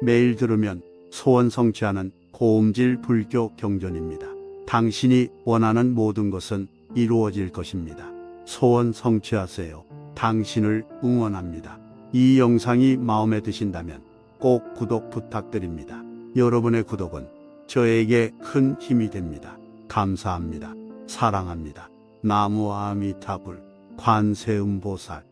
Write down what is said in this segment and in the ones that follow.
매일 들으면 소원 성취하는 고음질 불교 경전입니다. 당신이 원하는 모든 것은 이루어질 것입니다. 소원 성취하세요. 당신을 응원합니다. 이 영상이 마음에 드신다면 꼭 구독 부탁드립니다. 여러분의 구독은 저에게 큰 힘이 됩니다. 감사합니다. 사랑합니다. 나무 아미타불 관세음보살.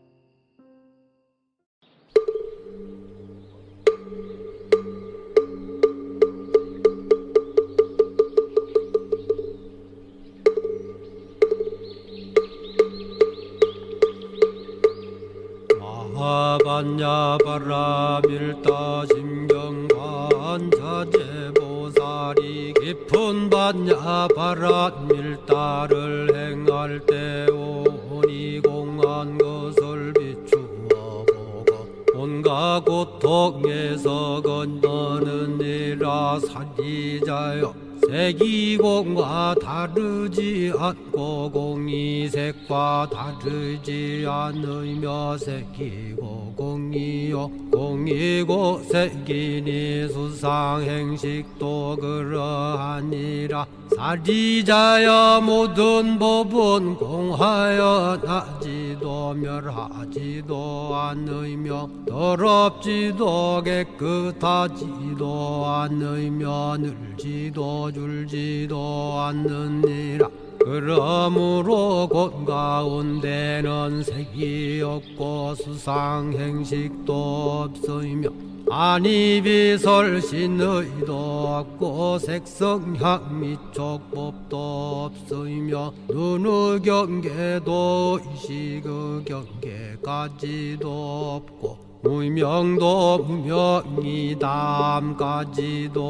마하반야바라밀타 심경관자재보살이 깊은 반야바라밀타를 행할 때 오니 공한 것을 비추어 보고 온갖 고통에서 건너느니라. 사리자여, 색이공과 다르지 않고 공이 색과 다르지 않으며 색이고 공이요 공이고 색이니 수상행식도 그러하니라. 사리자여, 모든 법은 공하여 나지도 멸하지도 않으며 더럽지도 깨끗하지도 않으며 늘지도 줄지도 않느니라. 그러므로 곳 가운데는 색이 없고 수상행식도 없으며 안이비설신의도 없고 색성향미촉법도 없으며 눈의 경계도 의식의 경계까지도 없고 무명도 무명이 담까지도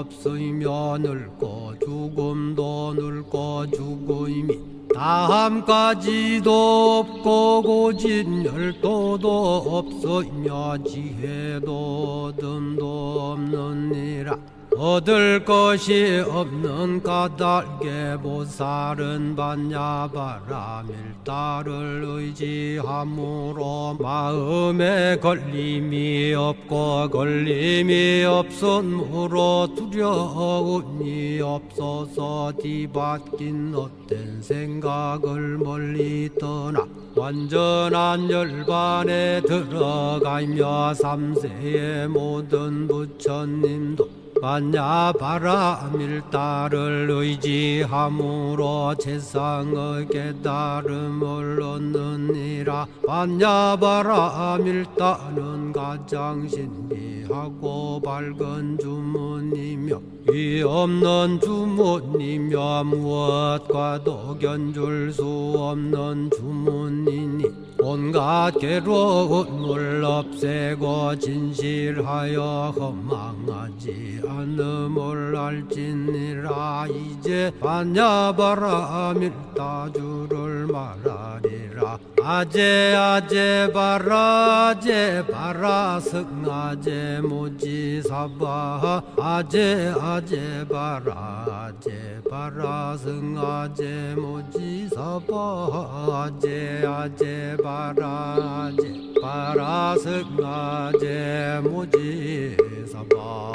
없으며 늙고 죽음도 늙고 죽음이 다함까지도 없고 고진열도도 없으며 지혜도 듬도 없느니라. 얻을 것이 없는 까닭에 보살은 반야바라밀타를 의지함으로 마음에 걸림이 없고 걸림이 없으므로 두려움이 없어서 뒤바뀐 헛된 생각을 멀리 떠나 완전한 열반에 들어가며 삼세의 모든 부처님도 반야바라밀타를 의지함으로 세상의 깨달음을 얻느니라. 반야바라밀타는 가장 신비하고 밝은 주문이며 위없는 주문이며 무엇과도 견줄 수 없는 주문이니 온갖 괴로움을 없애고 진실하여 허망하지 않음을 알지니라. 이제 반야바라밀타주를 말하리라. 아제 아제 바라 아제 바라 승아제 모지사바 아제 아제 바라 아제 바라 승아제 모지사바 아제 아제 바라 아제 바라 승아제 모지사바.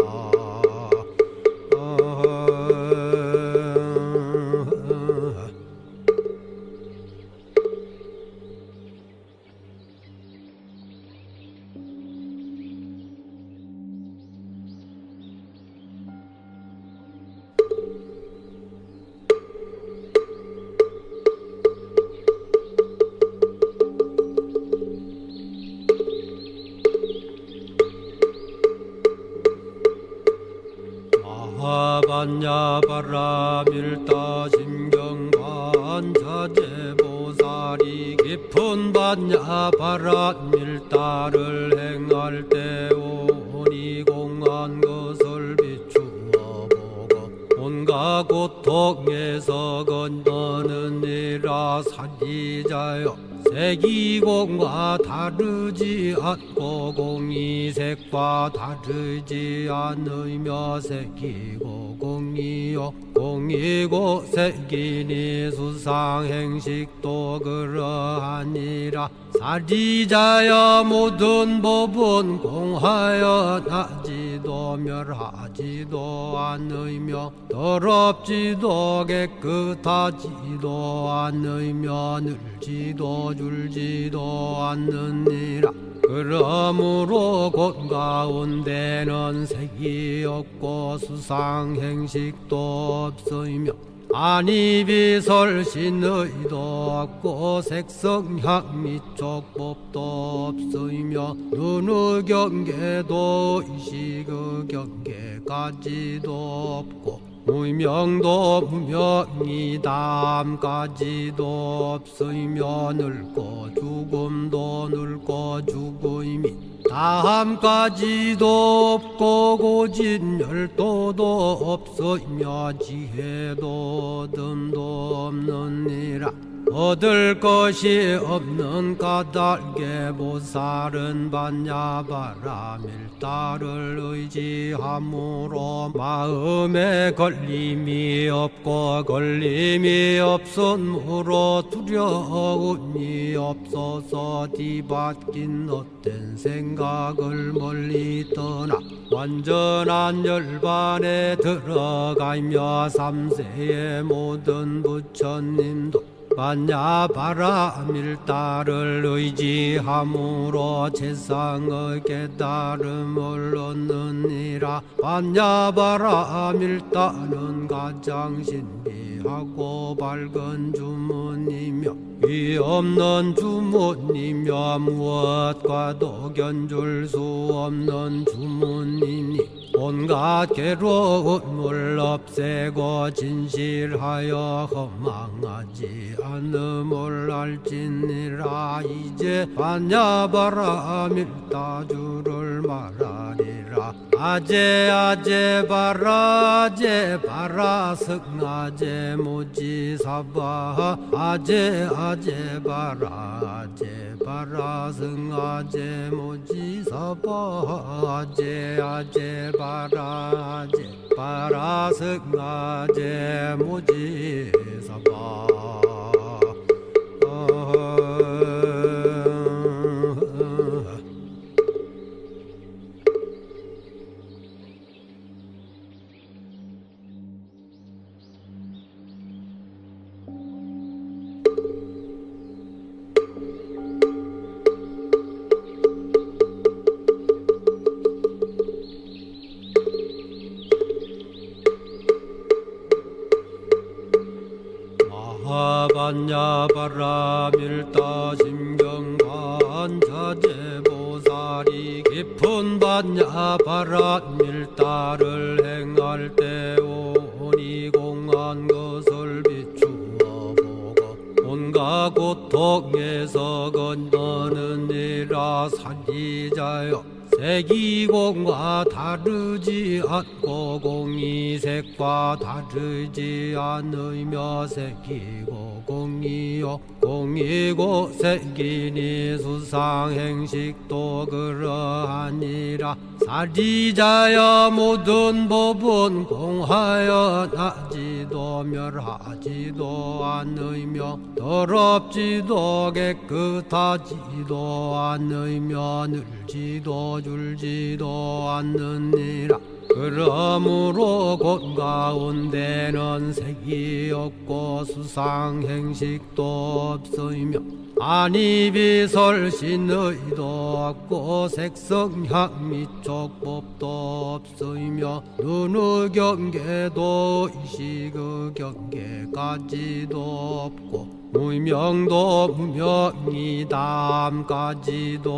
반야바라밀타 심경관자재보살이 깊은 반야바라밀타를 행할 때 오니 공한 것을 비추어 보고 온갖 고통에서 건너느니라. 사리자여, 색이공과 다르지 않고 공이 색과 다르지 않으며 색이고 공이요 공이고 색이니 수상행식도 그러하니라. 사리자여 모든 법은 공하여 나지도 멸하지도 않으며 더럽지도 깨끗하지도 않으며 늘지도 줄지도 않느니라. 그러므로 곳 가운데는 색이 없고 수상행식도 없으며 안이비설신의도 없고 색성향 미촉법도 없으며 눈의 경계도 의식의 경계까지도 없고 무명도 무명이 담까지도 없으며 늙고 죽음도 늙고 죽음이 다함까지도 없고 고진 열도도 없으며 지혜도 듬도 없느니라. 얻을 것이 없는 까닭에 보살은 반야바라밀다를 의지함으로 마음에 걸림이 없고 걸림이 없으므로 두려움이 없어서 뒤바뀐 헛된 생각을 멀리 떠나 완전한 열반에 들어가며 삼세의 모든 부처님도 반야바라밀다를 의지함으로 세상의 깨달음을 얻느니라. 반야바라밀다는 가장 신비하고 밝은 주문이며 위 없는 주문이며 무엇과도 견줄 수 없는 주문이니 온갖 괴로움을 없애고 진실하여 허망하지 않음을 알지니라. 이제 반야바라밀다주를 말하리라. 아제 아제 바라 아제 바라 승아제 모지사바 아제 아제 바라 아제 바라 승아제 모지사바 아제 아제 바라 아제 바라 승아제 모지사바 반야바라밀다 심경반자제보살이 깊은 반야바라밀다를 행할 때 오니 공한 것을 비추어 보고 온갖 고통에서 건너느니라. 사리자여 색이공과 다르지 않고 공이 색과 다르지 않으며 색이고 공이요 공이고 색이니 수상행식도 그러하니라. 사리자여 모든 법은 공하여 나지도 멸하지도 않으며 더럽지도 깨끗하지도 않으며 늘지도 줄지도 않느니라. 그러므로 곳 가운데는 색이 없고 수상행식도 없으며 안이비설신의도 없고 색성향 미촉법도 없으며 눈의 경계도 의식의 경계까지도 없고 무명도 무명이 담까지도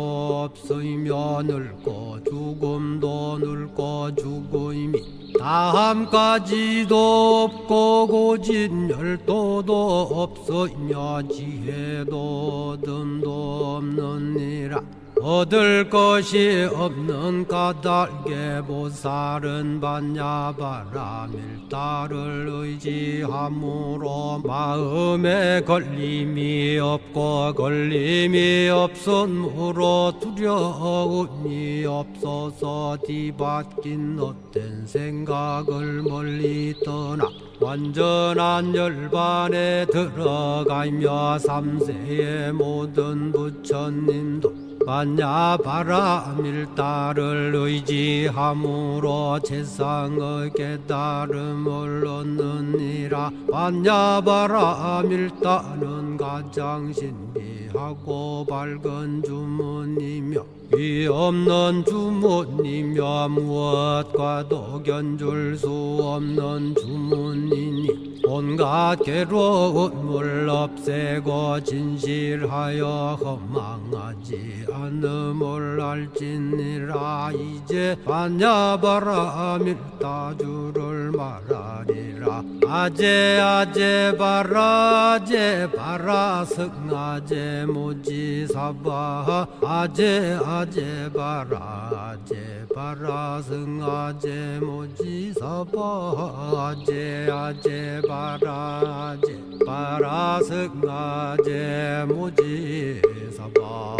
없으며 늙고 죽음도 늙고 죽음이 다함까지도 없고 고진 열도도 없으며 지혜도 듬도 없느니라. 얻을 것이 없는 까닭에 보살은 반야바라밀다를 의지함으로 마음에 걸림이 없고 걸림이 없음으로 두려움이 없어서 뒤바뀐 헛된 생각을 멀리 떠나 완전한 열반에 들어가며 삼세의 모든 부처님도 반야바라밀다를 의지함으로 세상의 깨달음을 얻느니라. 반야바라밀다는 가장 신비하고 밝은 주문이며 위없는 주문이며 무엇과도 견줄 수 없는 주문이니 온갖 괴로움을 없애고 진실하여 허망하지 않음을 알지니라. 이제 반야바라밀다주를 말하리라. 아제 바라 승아제 무지사바 아제 바라 승아제 무지사바 아제 바라 승아제 무지사바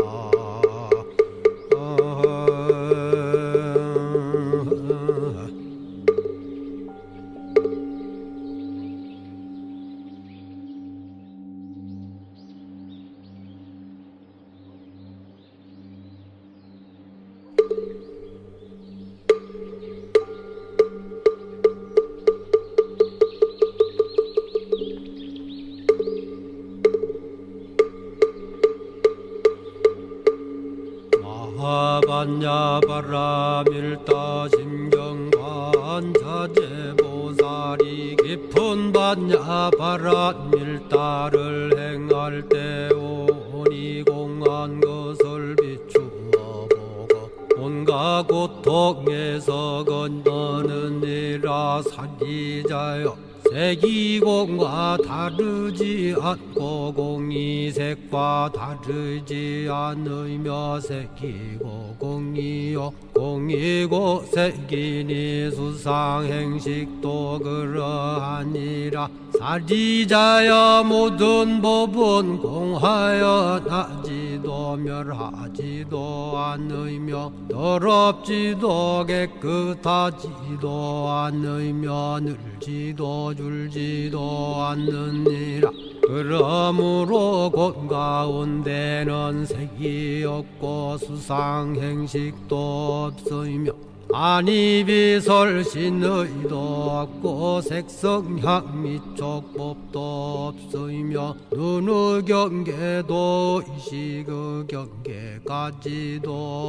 반야바라밀다 심경반자제보살이 깊은 반야바라밀다를 행할 때 오니 공한 것을 비추어 보고 온갖 고통에서 건너느니라. 사기자여 색이공과 다르지 않고 공이 색과 다르지 않으며 색이고 공이요 공이고 색이니 수상행식도 그러하니라. 사리자여 모든 법은 공하여 나지도 멸하지도 않으며 더럽지도 깨끗하지도 않으며 늘지도 줄지도 않느니라. 그러므로 곳 가운데는 색이 없고 수상행식도 없으며 안이비설신의도 없고 색성향 미촉법도 없으며 눈의 경계도 의식의 경계까지도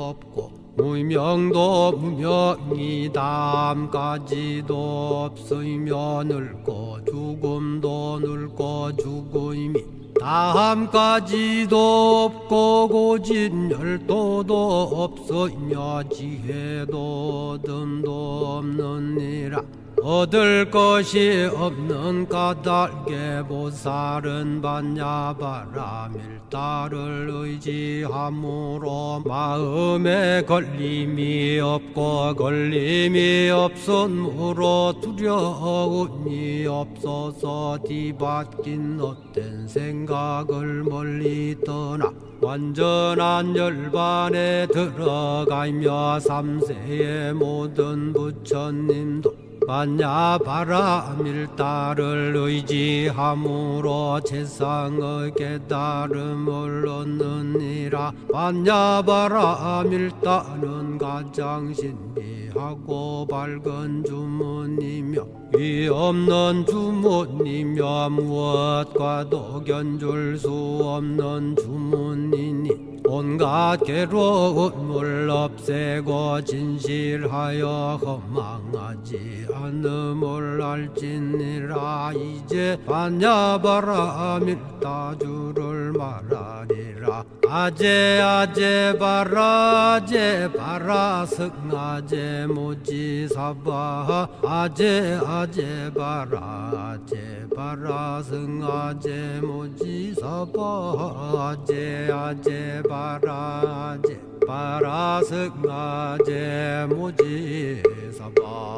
없고 무명도 무명이담까지도 없으며 늙고 죽음도 늙고 죽음이 다함까지도 없고 고진 열도도 없으며 지혜도 듬도 없느니라. 얻을 것이 없는 까닭에 보살은 반야바라밀다를 의지함으로 마음에 걸림이 없고 걸림이 없음으로 두려움이 없어서 뒤바뀐 헛된 생각을 멀리 떠나 완전한 열반에 들어가며 삼세의 모든 부처님도 반야바라밀다를 의지함으로 세상의 깨달음을 얻느니라. 반야바라밀다는 가장 신비하고 밝은 주문이며 위없는 주문이며 무엇과도 견줄 수 없는 주문이니 온갖 괴로움을 없애고 진실하여 허망하지 않음을 알지니라. 이제 반야바라밀다주를 말하리라. 아제 바라 승아제 무지사바 아제 바라 승아제 무지사바 아제 바라 바라승아제 모지사바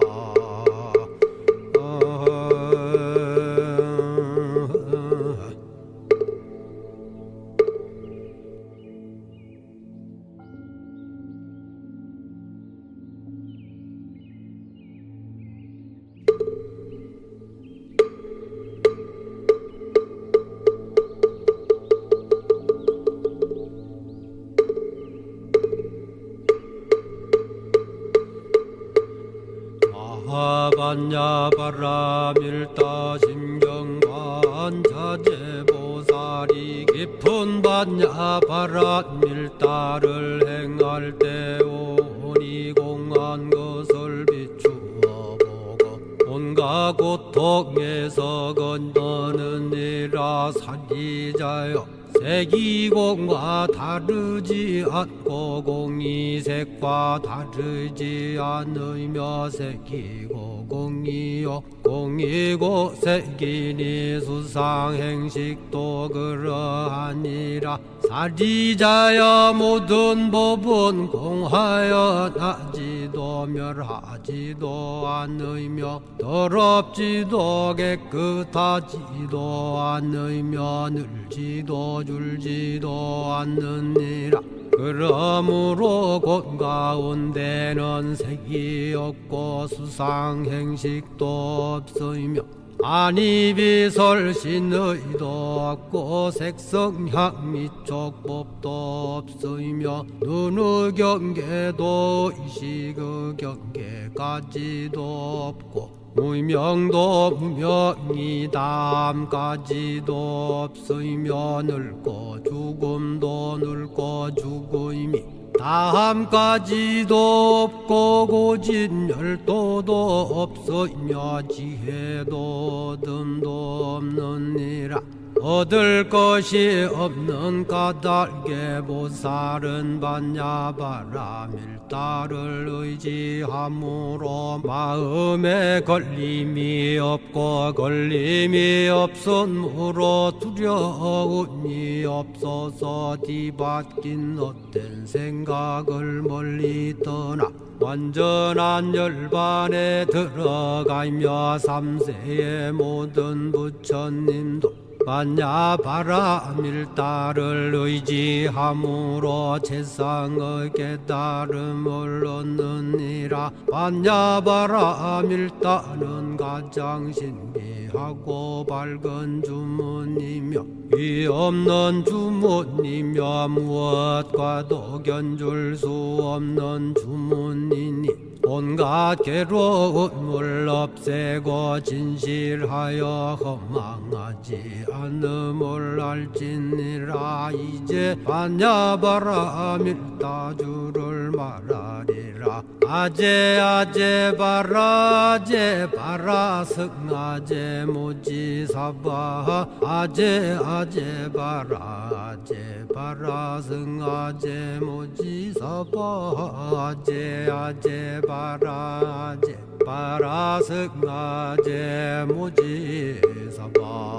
마하반야바라밀다 심경반자제보살이 깊은 반야바라밀다를 행할 때 오니 공한 것을 비추어 보고 온갖 고통에서 건너느니라. 사리자여, 색이공과 다르지 않고 공이색과 다르지 않으며 색이고 공이요 공이고 색이니 수상행식도 그러하니라. 사리자여, 모든 법은 공하여 나지도 멸하지도 않으며 더럽지도 깨끗하지도 않으며 늘지도 줄지도 않느니라. 그러므로 곳 가운데는 색이 없고 수상행식도 없으며 아니비설신의도 없고 색성향 미촉법도 없으며 눈의 경계도 의식의 경계까지도 없고 무명도 무명이 다함까지도 없으며 늙고 죽음도 늙고 죽음이 다함까지도 없고 고진열도도 없으며 지혜도 듬도 없느니라. 얻을 것이 없는 까닭에 보살은 반야바라밀다를 의지함으로 마음에 걸림이 없고 걸림이 없으므로 두려움이 없어서 뒤바뀐 헛된 생각을 멀리 떠나 완전한 열반에 들어가며 삼세의 모든 부처님도 반야바라밀다를 의지함으로 세상의 깨달음을 얻느니라. 반야바라밀다는 가장 신비하고 밝은 주문이며 위 없는 주문이며 무엇과도 견줄 수 없는 주문이니 온갖 괴로움을 없애고 진실하여 허망하지 않음을 알지니라. 이제 반야바라밀다주를 말하리라. 아제 아제 바라제 바라승아제 모지사바 아제 아제 바라제 바라승아제 모지사바 아제 아제 바라제 바라승아제 모지사바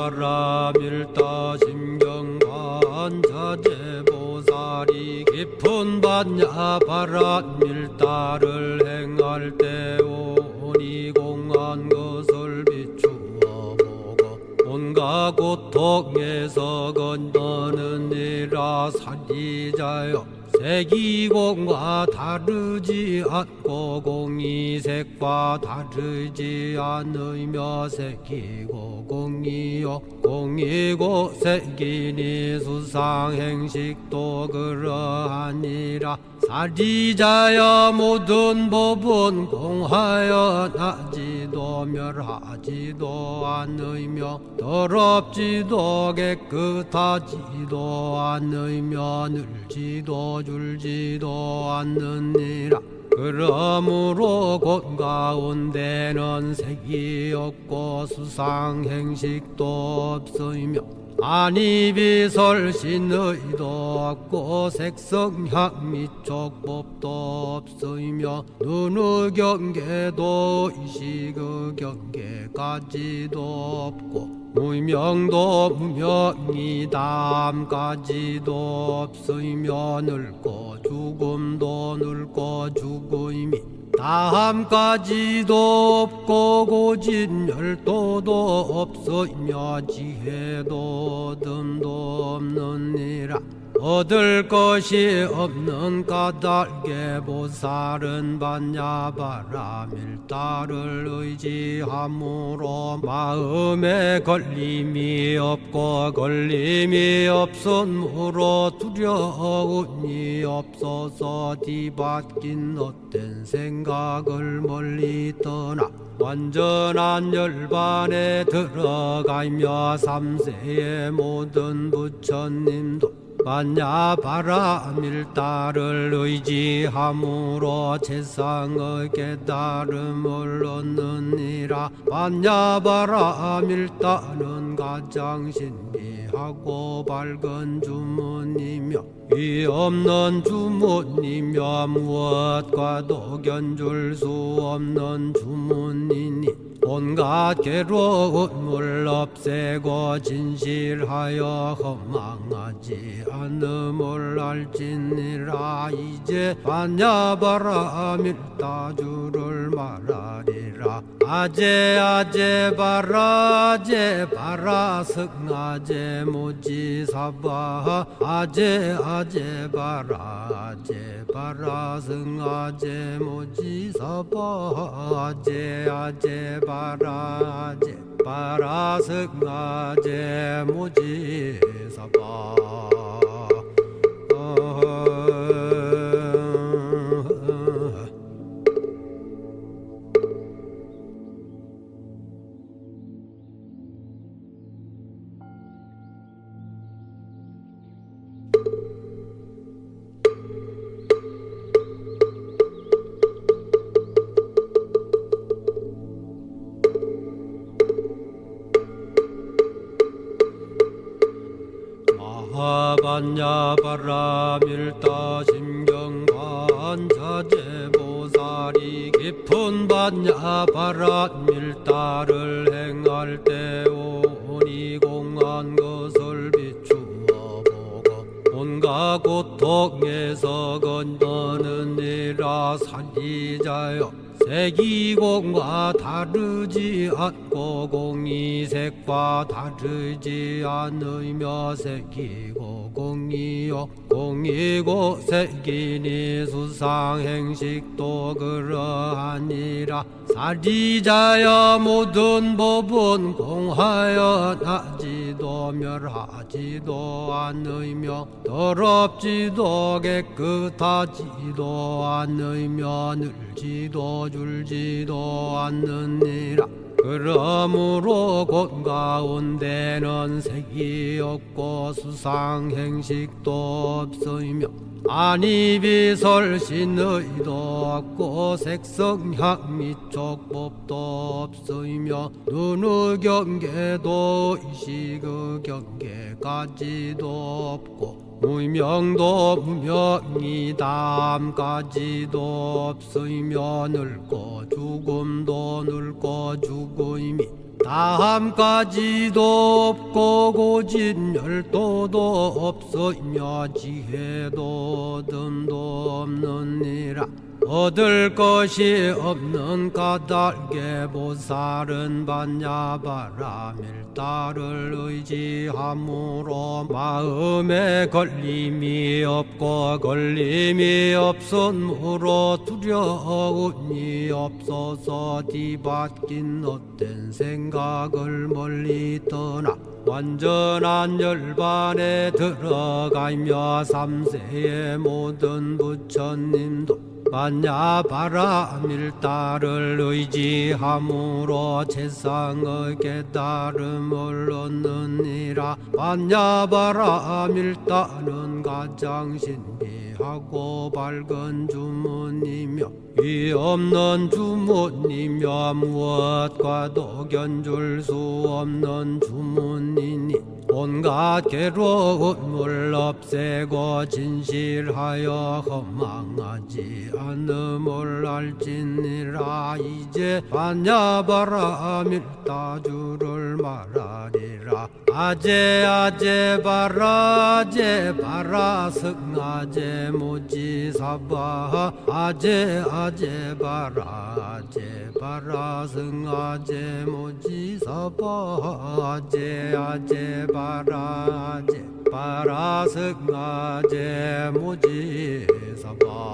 반야바라밀다 심경반자제보살이 깊은 반야바라밀다를 행할 때 오니 공한 것을 비추어 보고 온갖 고통에서 건너느니라. 사리자여, 색이공과 다르지 않고 공이색과 다르지 않으며 색이고 공이요 공이고 색이니 수상행식도 그러하니라. 사리자여 모든 법은 공하여 나지도 멸하지도 않으며 더럽지도 깨끗하지도 않으며 늘지도 줄지도 않느니라. 그러므로 곳 가운데는 색이 없고 수상행식도 없으며 안이비설신의도 없고 색성향 미촉법도 없으며 눈의 경계도 의식의 경계까지도 없고 무명도 무명이 담까지도 없으며 늙고 죽음도 늙고 죽음이 다함까지도 없고 고진멸도도 없으며 지혜도 듬도 없느니라. 얻을 것이 없는 까닭에 보살은 반야바라밀다를 의지함으로 마음에 걸림이 없고 걸림이 없으므로 두려움이 없어서 뒤바뀐 헛된 생각을 멀리 떠나 완전한 열반에 들어가며 삼세의 모든 부처님도 반야바라밀다를 의지함으로 세상의 깨달음을 얻느니라. 반야바라밀다는 가장 신비하고 밝은 주문이며 위 없는 주문이며 무엇과도 견줄 수 없는 주문이니 온갖 괴로움을 없애고 진실하여 허망하지 않음을 알지니라. 이제 반야바라밀다주를 말하리라. 아제 아제 바라 아제 바라 승아제 모지사바 아제 아제 바라 아제 바라 승아제 모지사바 아제 아제 바라 아제 바라 승아제 모지사바 반야바라밀다 심경반자제보살이 깊은 반야바라밀다를 행할 때 오니 공한 것을 비추어 보고 온갖 고통에서 건너느니라. 사리자여 색이공과 다르지 않고 공이색과 다르지 않으며 색이고 공이요 공이고 색이니 수상행식도 그러하니라. 사리자여 모든 법은 공하여 나지도 멸하지도 않으며 더럽지도 깨끗하지도 않으며 늘지도 줄지도 않느니라. 그러므로 곳 가운데는 색이 없고 수상행식도 없으며 안이비설신의도 없고 색성향 미촉법도 없으며 눈의 경계도 의식의 경계까지도 없고 무명도 무명이 담까지도 없으며 늙고 죽음도 늙고 죽음이 다함까지도 없고 고진멸도도 없으며 지혜도 듬도 없느니라. 없느니라. 얻을 것이 없는 까닭에 보살은 반야바라 밀다를 의지함으로 마음에 걸림이 없고 걸림이 없으므로 두려움이 없어서 뒤바뀐 헛된 생각을 멀리 떠나 완전한 열반에 들어가며 삼세의 모든 부처님도 반야바라 밀다를 의지함으로 세상의 깨달음을 얻느니라. 반야바라 밀다는 가장 신비하고 밝은 주문이며 위 없는 주문이며 무엇과도 견줄 수 없는 주문이니 온갖 괴로움을 없애고 진실하여 허망하지 않음을 알지니라. 이제 반야바라 밀다주를 말하리라. 아제 아제 바라 제 바라 승아제 모지사바 아제 아제 바라 아제 바라 승아제 모지사바 아제 아제 바라 아제 바라 승아제 모지사바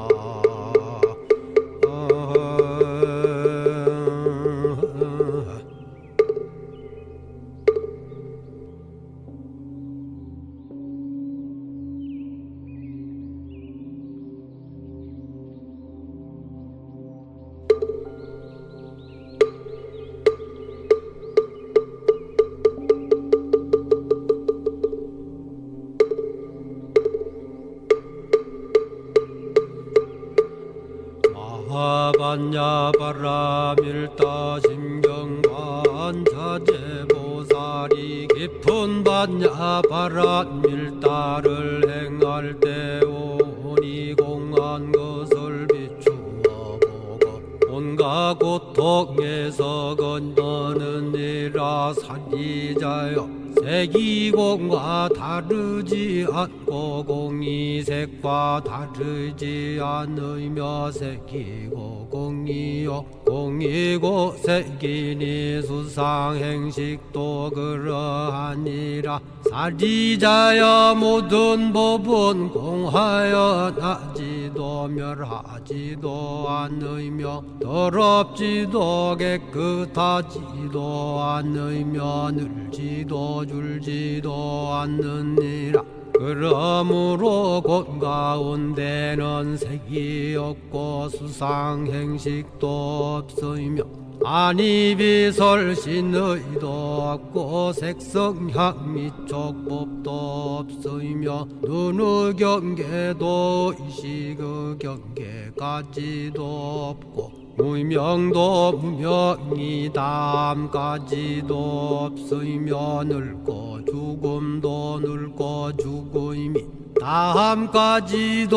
반야바라 밀다 심경반 자제보살이 깊은 반야바라 밀다를 행할 때 오니 공한 것을 비추어 보고 온갖 고통에서 건너느니라. 사기자여 색이공과 다르지 않고 공이색과 다르지 않으며 색이고 공이요 공이고 색이니 수상행식도 그러하니라. 사리자여 모든 법은 공하여 나지도 멸하지도 않으며 더럽지도 깨끗하지도 않으며 늘지도 줄지도 않느니라. 그러므로 곳 가운데는 색이 없고 수상행식도 없으며 아니비설신의도 없고 색성향 미촉법도 없으며 눈의 경계도 의식의 경계까지도 없고 무명도 무명이 다함까지도 없으며 늙고 죽음도 늙고 죽음이 다함까지도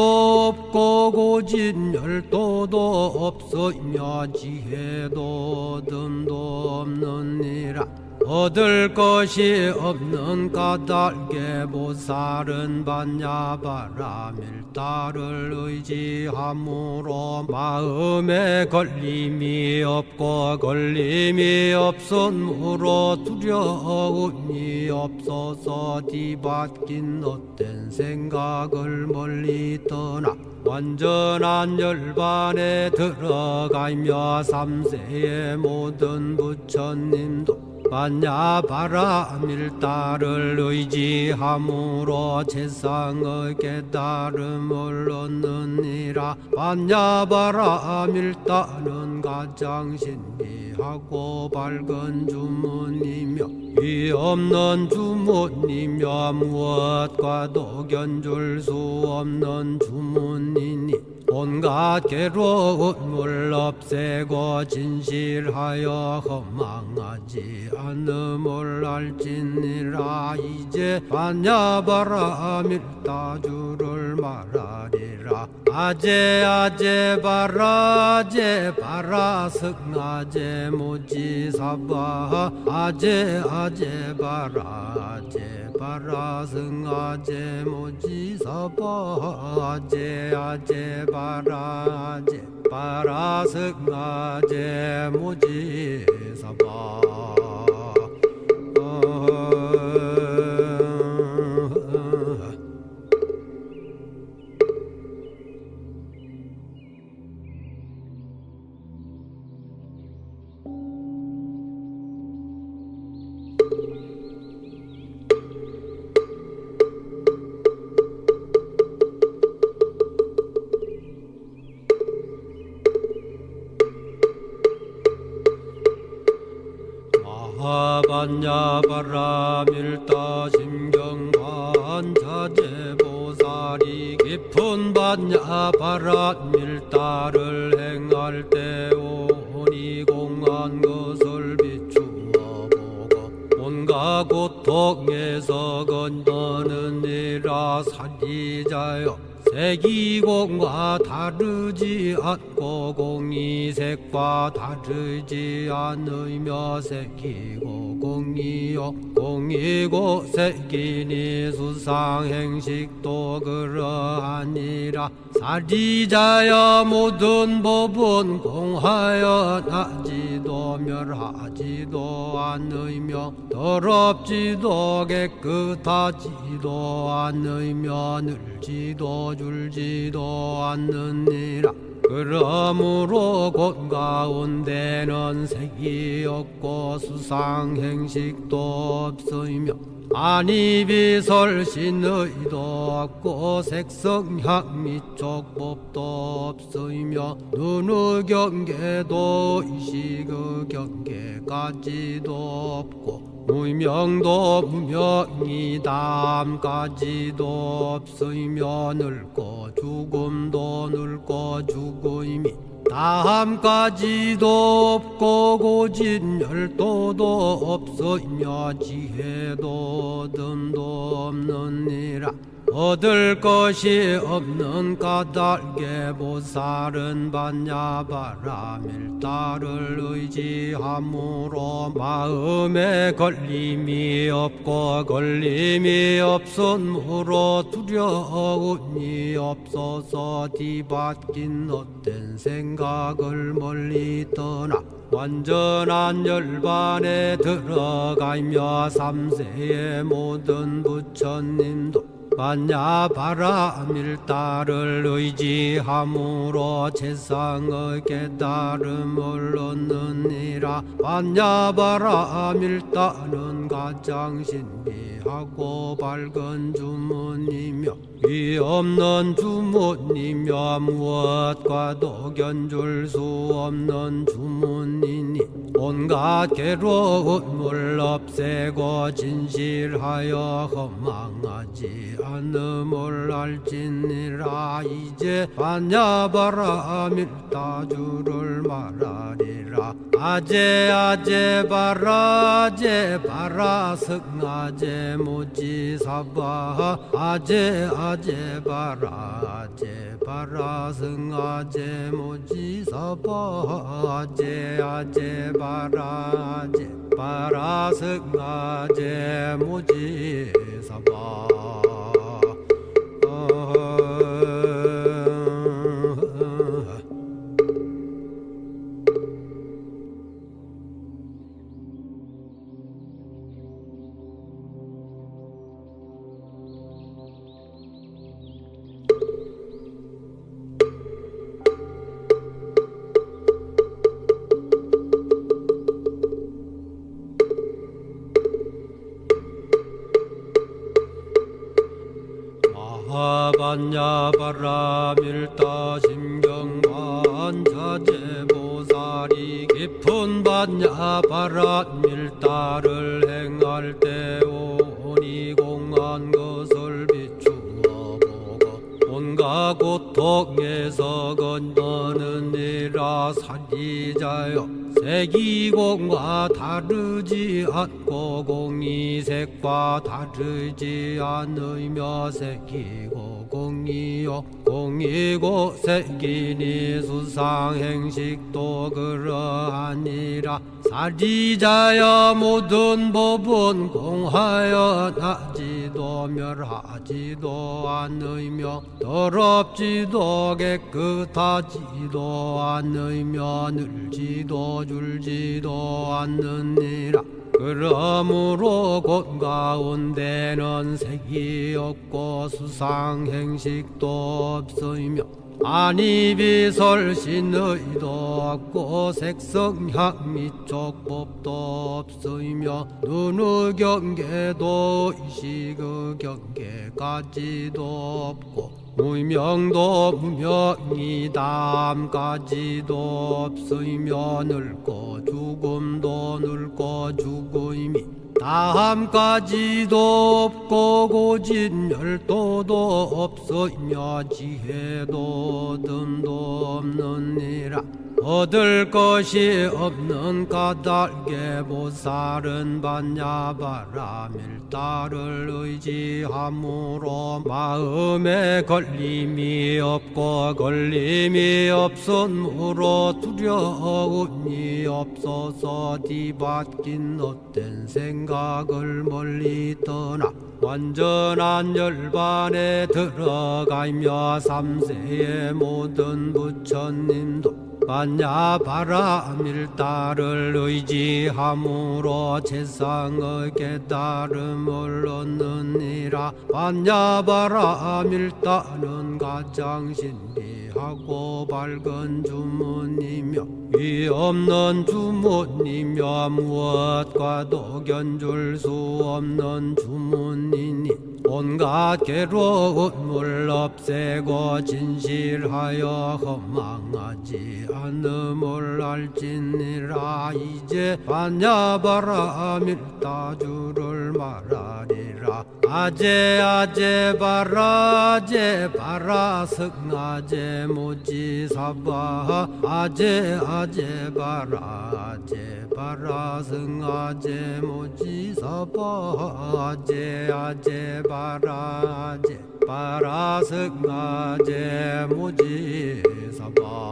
없고 고진 열도도 없으며 지혜도 듬도 없느니라. 얻을 것이 없는 까닭에 보살은 반야바라 밀다를 의지함으로 마음에 걸림이 없고 걸림이 없으므로 두려움이 없어서 뒤바뀐 헛된 생각을 멀리 떠나 완전한 열반에 들어가며 삼세의 모든 부처님도 반야바라 밀다를 의지함으로 세상의 깨달음을 얻느니라. 반야바라 밀다는 가장 신비하고 밝은 주문이며 위 없는 주문이며 무엇과도 견줄 수 없는 주문이니 온갖 괴로움을 없애고 진실하여 허망하지 않음을 알지니라. 이제 반야바라 밀다주를 말하리라. 아제 아제 바라 제 바라 승아제 모지사바 아제 아제 바라 제 바라 승아제 모지사바 아제 아제 바라 제 바라 승아제 모지사바 반야바라밀다 심경반자제보살이 깊은 반야바라밀다를 행할 때 오니 공한 것을 비추어 보고 온갖 고통에서 건너느니라. 사리자여 색이공과 다르지 않고 공이 색과 다르지 않으며 색이고 공이요 공이고 색이니 수상행식도 그러하니라. 사리자여 모든 법은 공하여 나지도 멸하지도 않으며 더럽지도 깨끗하지도 않으며 늘지도 줄지도 않느니라. 그러므로 곳 가운데는 색이 없고 수상행식도 없으며 안이비설신의도 없고 색성향 미촉법도 없으며 눈의 경계도 의식의 경계까지도 없고 무명도 무명이담까지도 없으며 늙고 죽음도 늙고 죽음이 다함까지도 없고 고진열도도 없으며 지혜도 듬도 없느니라. 얻을 것이 없는 까닭에 보살은 반야바라밀다를 의지함으로 마음에 걸림이 없고 걸림이 없으므로 두려움이 없어서 뒤바뀐 헛된 생각을 멀리 떠나 완전한 열반에 들어가며 삼세의 모든 부처님도 반야바라밀다를 의지함으로 세상의 깨달음을 얻느니라. 반야바라밀다는 가장 신비하고 밝은 주문이며 위없는 주문이며 무엇과도 견줄 수 없는 주문이니 온갖 괴로움을 없애고 진실하여 허망하지 않음을 알지니라. 이제 반야바라밀다주를 말하리라. 아제 아제 바라제 바라 승아제 모지사바 아제 아제 바라제 바라 승아제 모지사바 아제 아제 바라제 바라 승아제 모지사바 반야바라밀다 심경반자제보살이 깊은 반야바라밀다를 행할 때 오니 공한 것을 비추어 보고 온갖 고통에 고통에서 건너느니라. 사리자여 색이공과 다르지 않고 공이색과 다르지 않으며 색이고 공이요 공이고 색이니 수상행식도 그러하니라. 사리자여 모든 법은 공하여 나지도 멸하지도 않으며 더럽지도 깨끗하지도 않으며 늘지도 줄지도 않느니라. 그러므로 곳 가운데는 색이 없고 수상행식도 없으며 안이비설신의도 없고 색성향 미촉법도 없으며 눈의 경계도 의식의 경계까지도 없고 무명도 무명이 담까지도 없으며 늙고 죽음도 늙고 죽음이 다함까지도 없고 고진 열도도 없으며 지혜도 듬도 없느니라. 얻을 것이 없는 까닭에 보살은 반야바라밀다를 의지함으로 마음에 걸림이 없고 걸림이 없으므로 두려움이 없어서 뒤바뀐 헛된 생각을 멀리 떠나 완전한 열반에 들어가며 삼세의 모든 부처님도 반야바라밀다를 의지함으로 세상의 깨달음을 얻느니라. 반야바라밀다는 가장 신비하고 밝은 주문이며 위없는 주문이며 무엇과도 견줄 수 없는 주문이니 온갖 괴로움을 없애고 진실하여 허망하지 않음을 알지니라. 이제 반야바라밀다주를 말하리라. 아제 바라 승아제 모지사바 아제 바라 승아제 모지사바 아제 바라 승아제 모지사바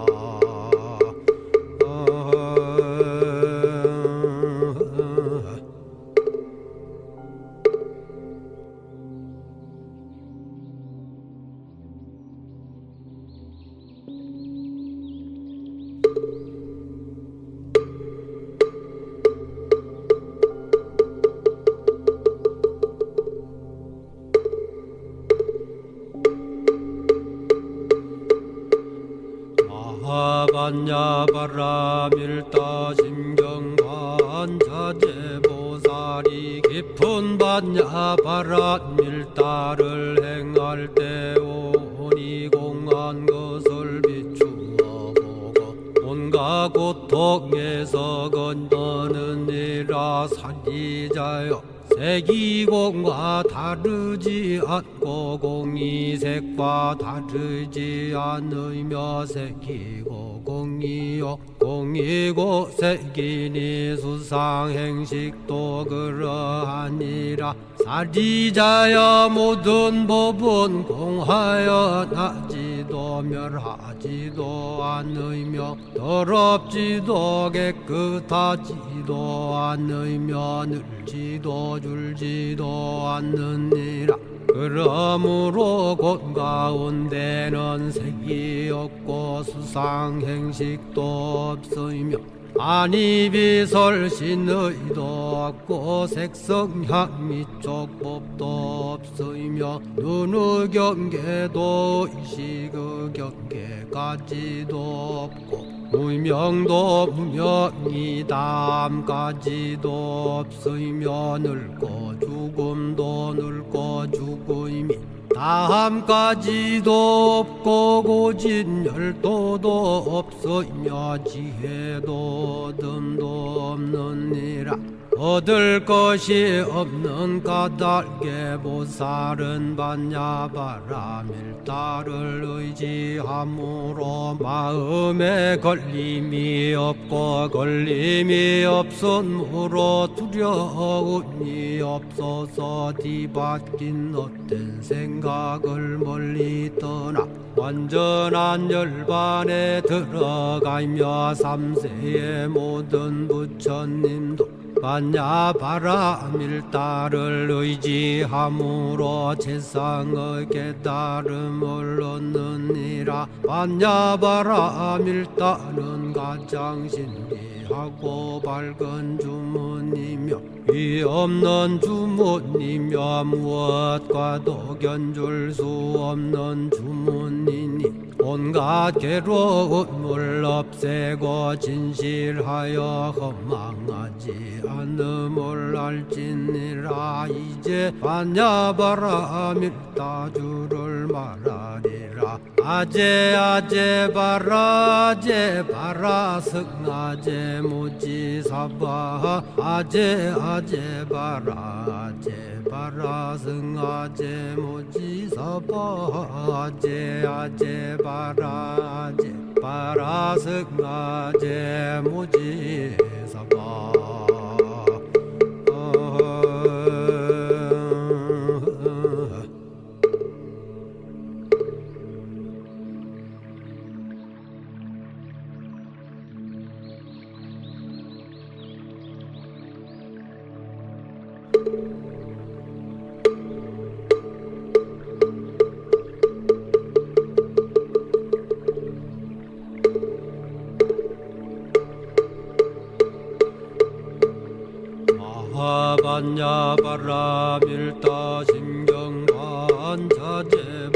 반야바라밀다 심경반자제보살이 깊은 반야바라밀다를 행할 때 오니 공한 것을 비추어 보고 온갖 고통에서 건너느니라. 사리자여 색이공과 다르지 않고 공이색과 다르지 않으며 색이고 공이요 공이고 색이니 수상행식도 그러하니라. 사리자여 모든 법은 공하여 나지도 멸하지도 않으며 더럽지도 깨끗하지도 않으며 늘지도 줄지도 않느니라. 그러므로 곳 가운데는 색이 없고 수상행식도 없으며 안이비설신의도 없고 색성향 미촉법도 없으며 눈의 경계도 의식의 경계까지도 없고 무명도 무명이 담까지도 없으며 늙고 죽음도 늙고 죽음이 다함까지도 없고 고진 열도도 없으며 지혜도 듬도 없느니라. 얻을 것이 없는 까닭에 보살은 반야바라 밀다를 의지함으로 마음에 걸림이 없고 걸림이 없으므로 두려움이 없어서 뒤바뀐 헛된 생각을 멀리 떠나 완전한 열반에 들어가며 삼세의 모든 부처님도 반야바라 밀다를 의지함으로 세상의 깨달음을 얻느니라. 반야바라 밀다는 가장 신비하고 밝은 주문이며 위 없는 주문이며 무엇과도 견줄 수 없는 주문이니 온갖 괴로움을 없애고 진실하여 허망하지 않음을 알지니라. 이제 반야바라 밀다주를 말하리라. 아제 아제 바라 제 바라 승아제 무지사바 아제 아제 바라 제 바라 승아제 무지사바 아제 아제 바라 제 바라 승아제 무지사바 반야바라 밀다 심경반자제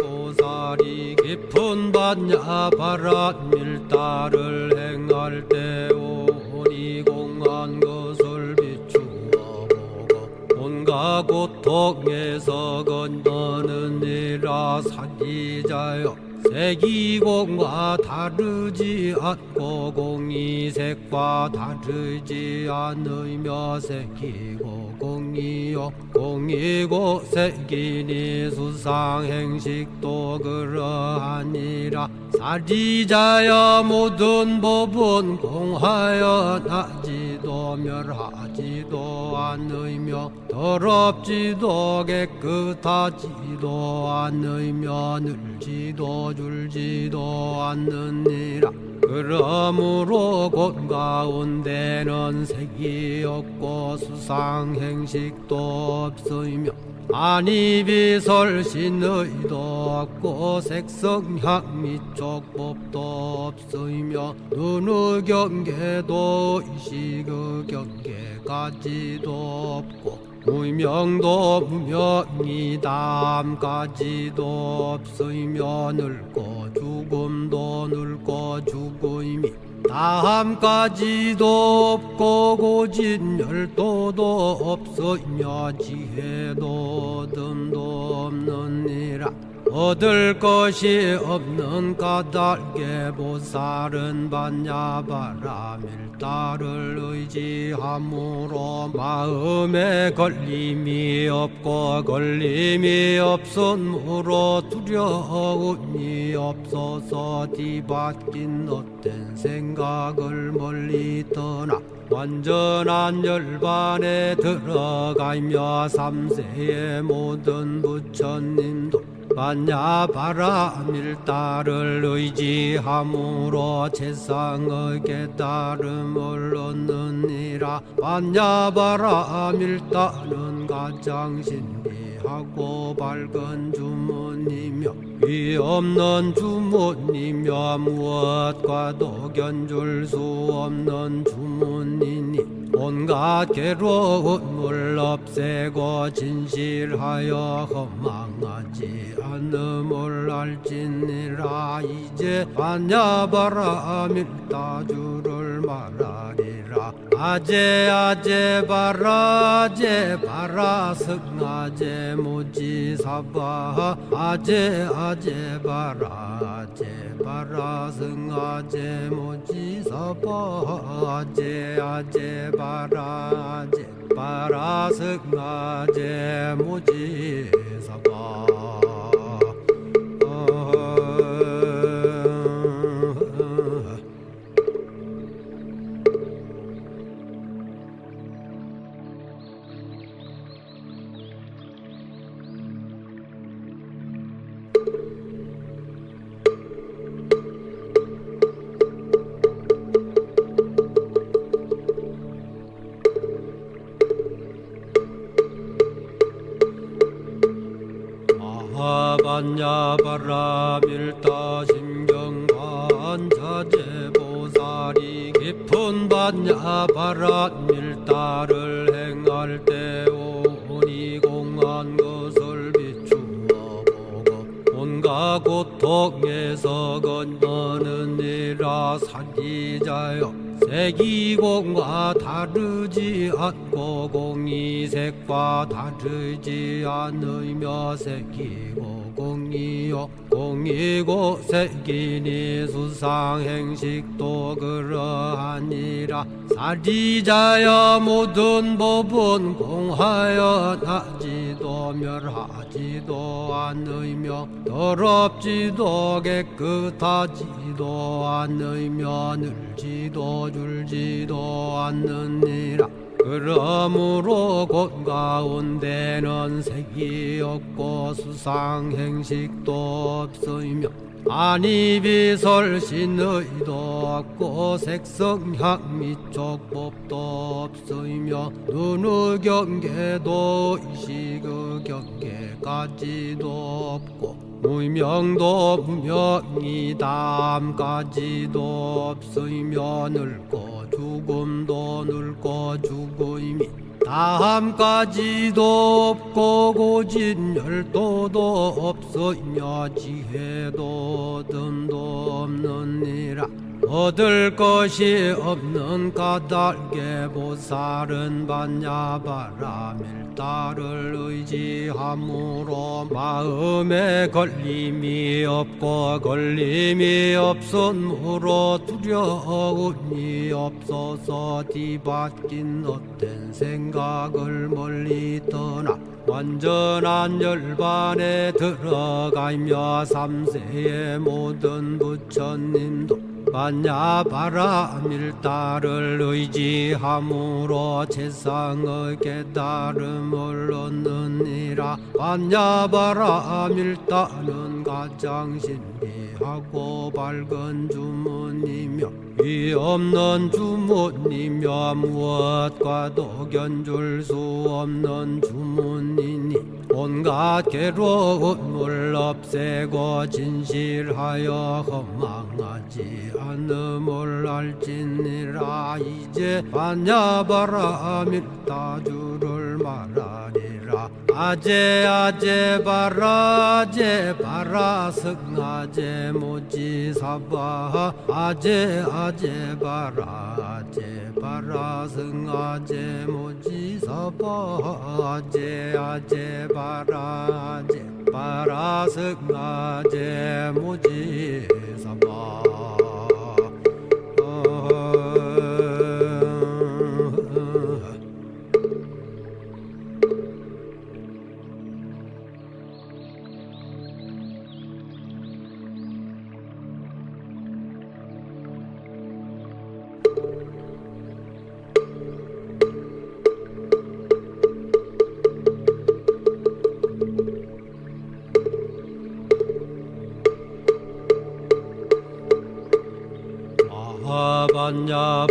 보살이 깊은 반야바라 밀다를 행할 때 오니 공한 것을 비추어 보고 온갖 고통에서 건너느니라. 사기자여 색이공과 다르지 않고 공이 색과 다르지 않으며 색이고 공이요 공이고 색이니 수상행식도 그러하니라. 사지자여 모든 법은 공하여 나지도 멸하지도 않으며 더럽지도 깨끗하지도 않으며 늘지도 줄지도 않느니라. 그러므로 곳 가운데는 색이 없고 수상행식도 없으며 아니비설신의도 없고 색성향 미촉법도 없으며 눈의 경계도 의식의 경계까지도 없고 무명도 무명이 다함까지도 없으며 늙고 죽음도 늙고 죽음이 다함까지도 없고 고진열도도 없으며 지혜도 듬도 없느니라. 얻을 것이 없는 까닭에 보살은 반야바라 밀다를 의지함으로 마음에 걸림이 없고 걸림이 없으므로 두려움이 없어서 뒤바뀐 헛된 생각을 멀리 떠나 완전한 열반에 들어가며 삼세의 모든 부처님도 반야바라 밀다를 의지함으로 세상의 깨달음을 얻느니라. 반야바라 밀다는 가장 신비하고 밝은 주문이며 위 없는 주문이며 무엇과도 견줄 수 없는 주문이니 온갖 괴로움을 없애고 진실하여 허망하지 않음을 알지니라. 이제 반야바라 밀다주를 말하리라. 아제 아제 바라 제 바라 승아제 무지사바 아제 아제 바라 제 바라 승아제 무지사바 아제 아제 바라 제 바라승아제 모지사바 반야바라밀타 심경반자제보살이 깊은 반야바라밀타를 행할 때 오니 공한 것을 비추어 보고 온갖 고통에서 건너느니라. 사기자여 색이공과 다르지 않고 공이색과 다르지 않으며 색이고 공이요 공이고 색이니 수상행식도 그러하니라. 사리자여 모든 법은 공하여 나지도 멸하지도 않으며 더럽지도 깨끗하지도 않으며 늘지도 줄지도 않느니라. 그러므로 곳 가운데는 색이 없고 수상행식도 없으며 안이비설신의도 없고 색성향미촉법도 없으며 눈의 경계도 의식의 경계까지도 없고 무명도 무명이 다함까지도 없으며 늙고 죽음도 늙고 죽음이 다함까지도 없고 고진 열도도 없으며 지혜도 듬도 없느니라. 얻을 것이 없는 까닭에 보살은 반야바라밀타를 의지함으로 마음에 걸림이 없고 걸림이 없으므로 두려움이 없어서 뒤바뀐 헛된 생각을 멀리 떠나 완전한 열반에 들어가며 삼세의 모든 부처님도 반야바라밀타를 의지함으로 세상의 깨달음을 얻느니라. 반야바라밀타는 가장 신비하고 밝은 주문이며 위 없는 주문이며 무엇과도 견줄 수 없는 주문이니 온갖 괴로움을 없애고 진실하여 허망하지 않음을 알지니라. 이제 반야바라밀타주를 말하리라. 아제 아제 바라제 바라승아제 모지사바 아제 아제 바라제 바라승아제 모지사바 아제 아제 바라제 바라승아제 모지사바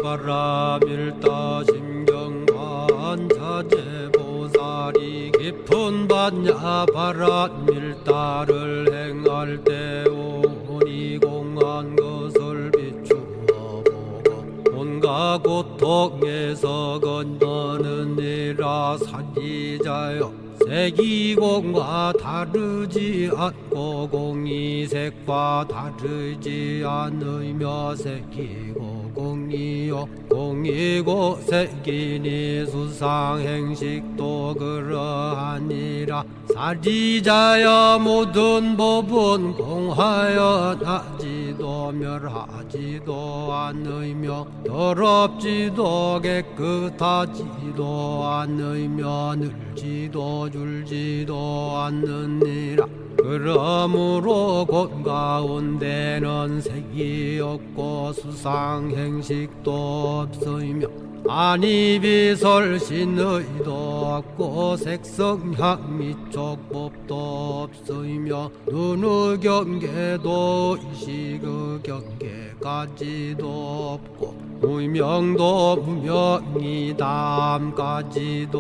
반야바라밀타 심경반자제보살이 깊은 반야바라밀타를 행할 때 오니 공한 것을 비추어 보고 온갖 고통에서 건너느니라. 사기자여 색이공과 다르지 않고 않고 공이색과 다르지 않으며 색이고 공이요 공이고 색이니 수상행식도 그러하니라. 사리자여 모든 법은 공하여 나지도 멸하지도 않으며 더럽지도 깨끗하지도 않으며 늘지도 줄지도 않느니라. 그러므로 곳 가운데는 색이 없고 수상행식도 없으며 안이비설신의도 없고 색성향 미촉법도 없으며 눈의 경계도 의식의 경계까지도 없고 무명도 무명이 담까지도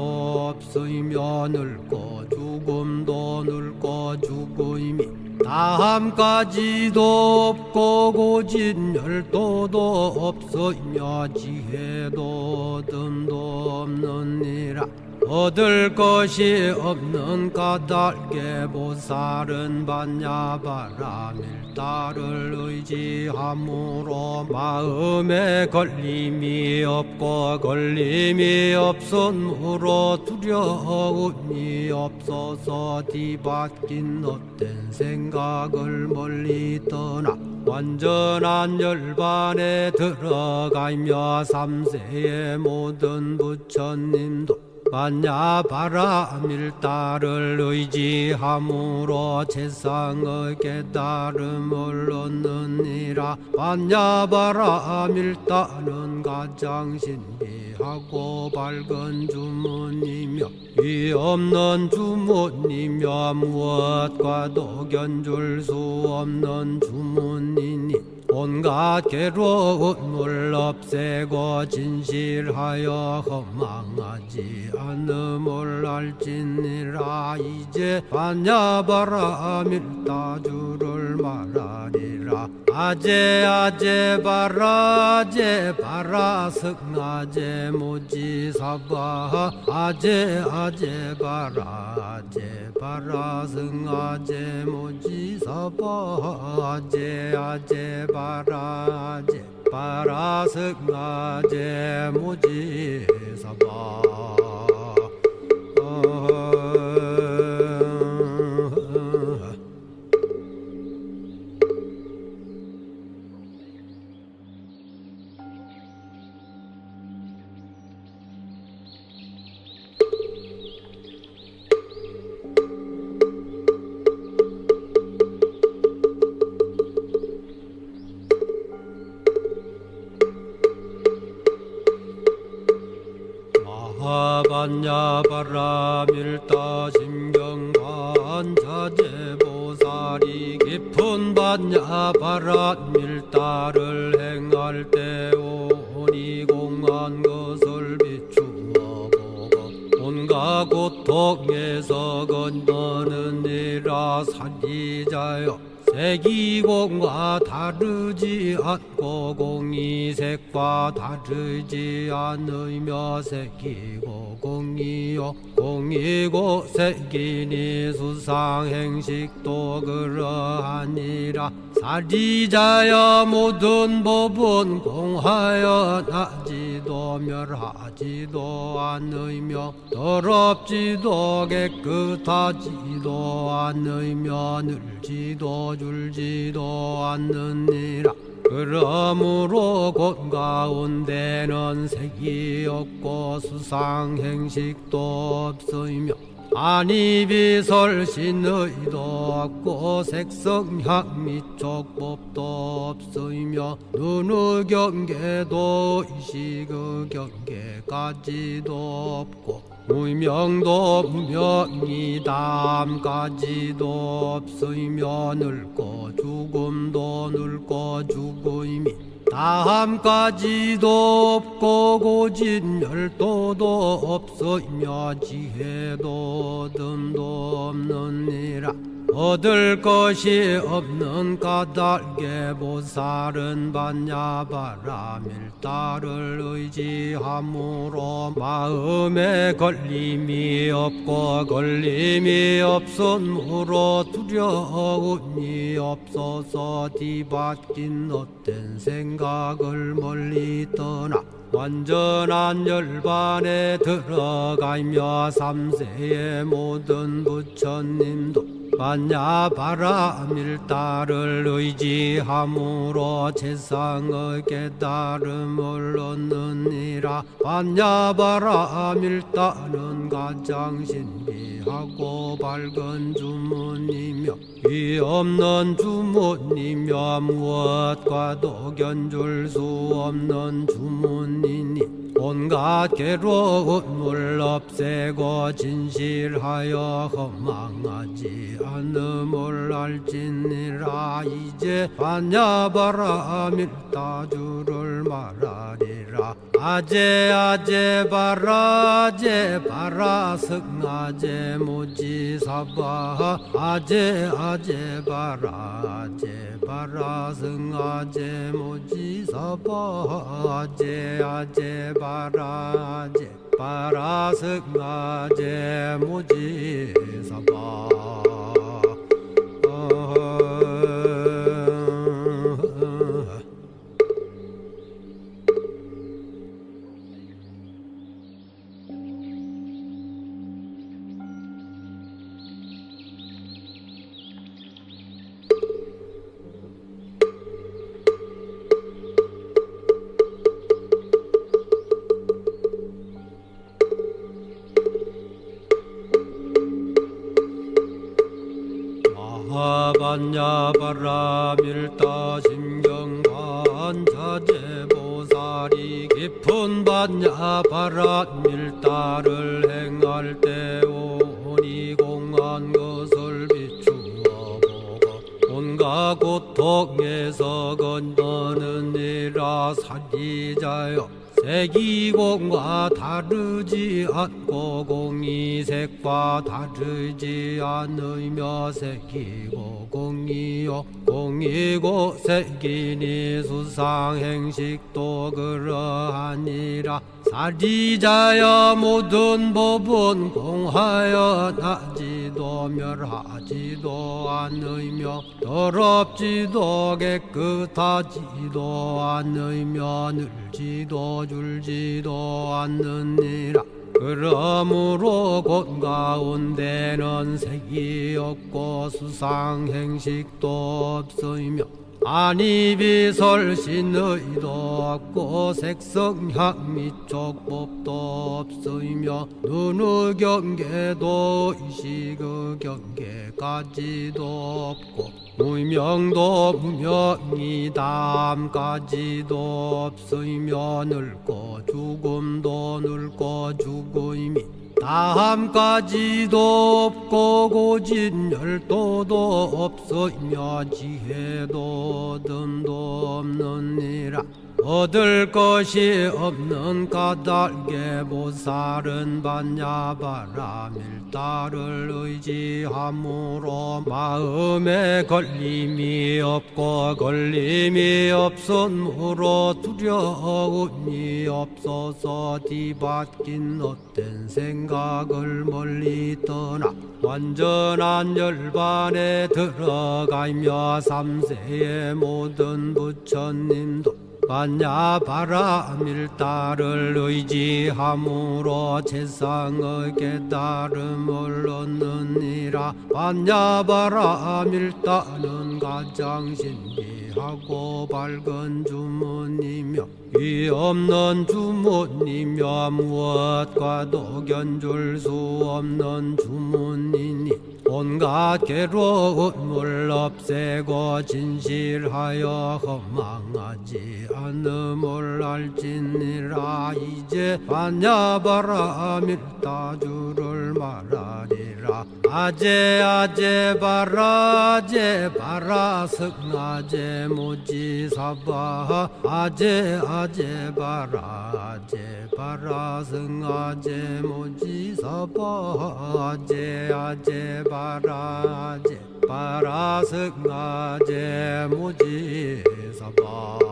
없으며 늙고 죽음도 늙고 죽음이 다함까지도 없고 고진열도도 없으며 지혜도 듬도 없느니라. 얻을 것이 없는 까닭에 보살은 반야바라밀다를 의지함으로 마음에 걸림이 없고 걸림이 없으므로 두려움이 없어서 뒤바뀐 헛된 생각을 멀리 떠나 완전한 열반에 들어가며 삼세의 모든 부처님도 반야바라밀다를 의지함으로 세상의 깨달음을 얻느니라. 반야바라밀다는 가장 신비하고 밝은 주문이며 위없는 주문이며 무엇과도 견줄 수 없는 주문이니 온갖 괴로움을 없애고 진실하여 허망하지 않음을 알지니라. 이제 반야바라밀다주를 말하리라. 아제 아제 바라 아제 바라 승아제 모지사바 아제 아제 바라 아제 바라 승아제 모지사바 아제 아제 바라 아제 바라 승아제 모지사바 반야바라밀다 심경관 자제보살이 깊은 반야바라밀다를 행할 때 오니 공한 것을 비추어 보고 온갖 고통에서 건너느니라. 사리자여 색이공과 다르지 않고 공이 색과 다르지 않으며 색이고 공이요 공이고 색이니 수상행식도 그러하니라. 사리자여 모든 법은 공하여 나지도 멸하지도 않으며 더럽지도 깨끗하지도 않으며 늘지도 줄지도 않느니라. 그러므로 곳 가운데는 색이 없고 수상행식도 없으며 안이비설신의도 없고 색성향 미촉법도 없으며 눈의 경계도 의식의 경계까지도 없고 무명도 무명이 담까지도 없으며 늙고 죽음도 늙고 죽음이 다함까지도 없고 고진열도도 없으며 지혜도 듬도 없느니라. 얻을 것이 없는 까닭에 보살은 반야바라밀다를 의지함으로 마음에 걸림이 없고 걸림이 없으므로 두려움이 없어서 뒤바뀐 헛된 생각을 멀리 떠나 완전한 열반에 들어가며 삼세의 모든 부처님도 반야바라밀다를 의지함으로 세상의 깨달음을 얻느니라. 반야바라밀다는 가장 신비하고 밝은 주문이며 위없는 주문이며 무엇과도 견줄 수 없는 주문이니 온갖 괴로움을 없애고 진실하여 허망하지 않음을 알지니라. 이제 반야바라밀다주를 말하리라. 아제 바라 승아제 무지사바 아제 바라 승아제 무지사바 아제 바라 승아제 무지사바 반야바라밀다 심경반자제보살이 깊은 반야바라밀다를 행할 때 오니 공한 것을 비추어 보고 온갖 고통에서 건너느니라. 사기자여 색이공과 다르지 않고 공이 색과 다르지 않으며 색이고 공이요 공이고 색이니 수상행식도 그러하니라. 사리자여 모든 법은 공하여 나지도 멸하지도 않으며 더럽지도 깨끗하지도 않으며 늘지도 줄지도 않느니라. 그러므로 곳 가운데는 색이 없고 수상행식도 없으며 안이비설신의도 없고 색성향미촉법도 없으며 눈의 경계도 의식의 경계까지도 없고 무명도 무명이 다함까지도 없으며 늙고 죽음도 늙고 죽음이 다함까지도 없고 고진열도도 없으며 지혜도 듬도 없느니라. 얻을 것이 없는 까닭에 보살은 반야바라밀다를 의지함으로 마음에 걸림이 없고 걸림이 없으므로 두려움이 없어서 뒤바뀐 헛된 생각을 멀리 떠나 완전한 열반에 들어가며 삼세의 모든 부처님도 반야바라밀다를 의지함으로 세상의 깨달음을 얻느니라. 반야바라밀다는 가장 신비하고 밝은 주문이며 위없는 주문이며 무엇과도 견줄 수 없는 주문이니 온갖 괴로움을 없애고 진실하여 허망하지 않음을 알지니라. 이제 반야바라밀다주를 말하리라. 하니라 아제 바라 승아제 무지사바 아제 바라 승아제 무지사바 아제 바라 승아제 무지사바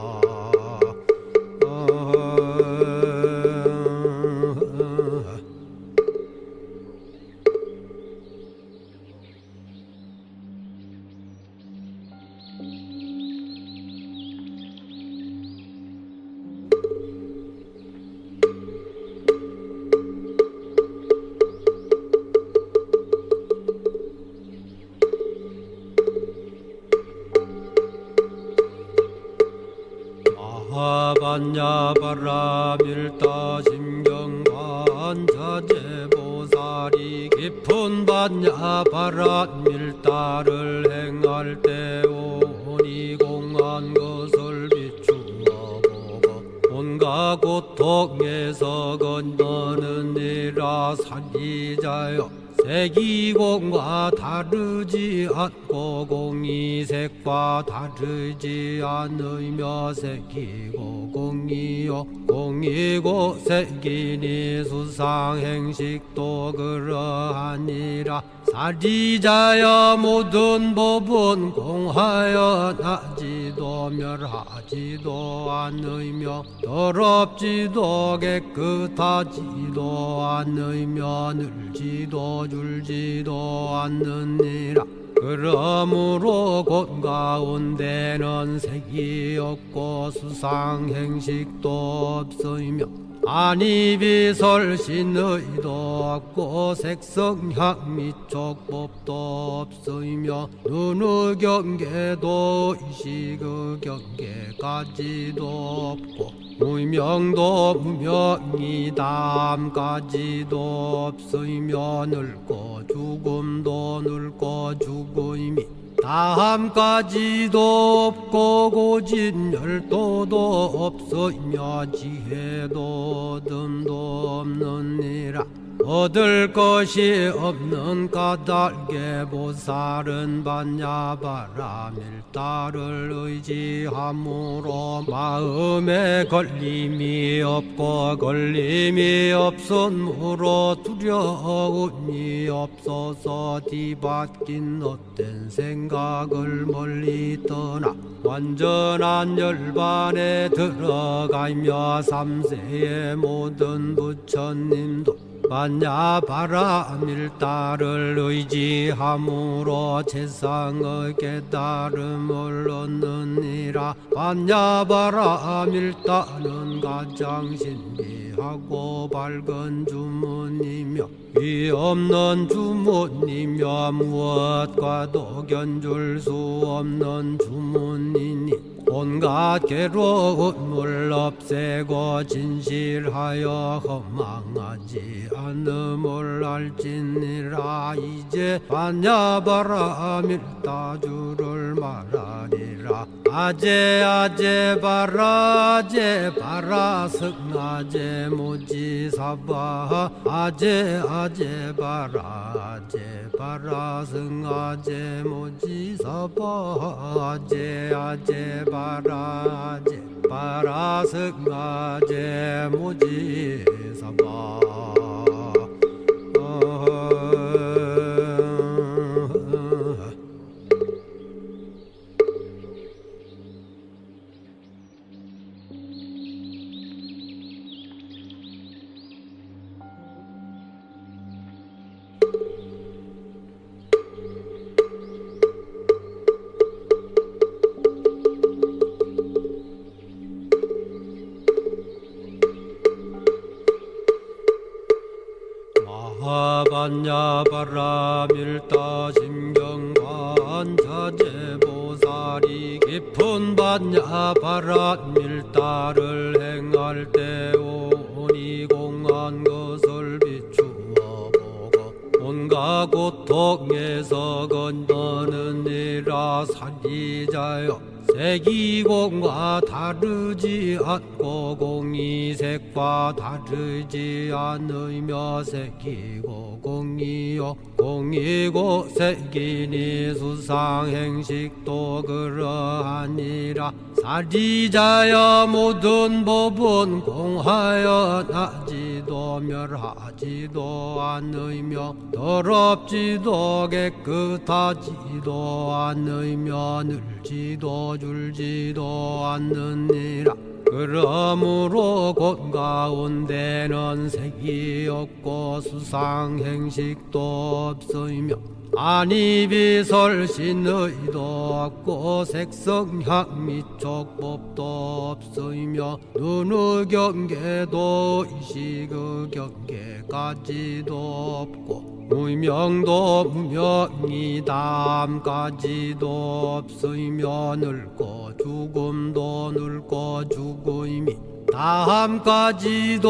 마하반야바라 밀다 심경관 자제보살이 깊은 반야바라 밀다를 행할 때 오니 공한 것을 비추어 보고 온갖 고통에서 건너느니라 사기자여 색이공과 다르지 않고 공이색과 다르지 않으며 색이고 공이요 공이고 색이니 수상행식도 그러하니라 사리자여 모든 법은 공하여 나지도 멸하지도 않으며 더럽지도 깨끗하지도 않으며 늘지도 줄지도 않느니라 그러므로 곳 가운데는 색이 없고 수상행식도 없으며 안이비설신의도 없고 색성향미촉법도 없으며 눈의 경계도 의식의 경계까지도 없고 무명도 무명이 담까지도 없으며 늙고 죽음도 늙고 죽음이 다함까지도 없고 고진열도도 없으며 지혜도 듬도 없느니라 얻을 것이 없는 까닭에 보살은 반야바라 밀다를 의지함으로 마음에 걸림이 없고 걸림이 없으므로 두려움이 없어서 뒤바뀐 헛된 생각을 멀리 떠나 완전한 열반에 들어가며 삼세의 모든 부처님도 반야바라 밀다를 의지함으로 세상의 깨달음을 얻느니라 반야바라 밀다는 가장 신비하고 밝은 주문이며 위없는 주문이며 무엇과도 견줄 수 없는 주문이니 온갖 괴로움을 없애고 진실하여 허망하지 않음을 알지니라 이제 반야바라 밀다주를 말하리라 아제 바라 승아제 무지사바 아제 바라 승아제 무지사바 아제 바라 승아제 무지사바 마하반야바라 밀다 심경관 자제보살이 깊은 반야바라 밀다를 행할 때 오니 공한 것을 비추어 보고 온갖 고통에서 건너느니라 사기자여 색이공과 다르지 않고 공이 색과 다르지 않으며 색이고 공이요 공이고 색이니 수상행식도 그러하니라. 사리자여 모든 법은 공하여 나지도 멸하지도 않으며 더럽지도 깨끗하지도 않으며 늘지도 줄지도 않느니라. 그러므로 곳 가운데는 색이 없고 수상행식도 없으며 안이비설신의도 없고 색성향 미촉법도 없으며 눈의 경계도 이식의 경계까지도 없고 무명도 무명이 담까지도 없으며 늙고 죽음도 늙고 죽음이 다함까지도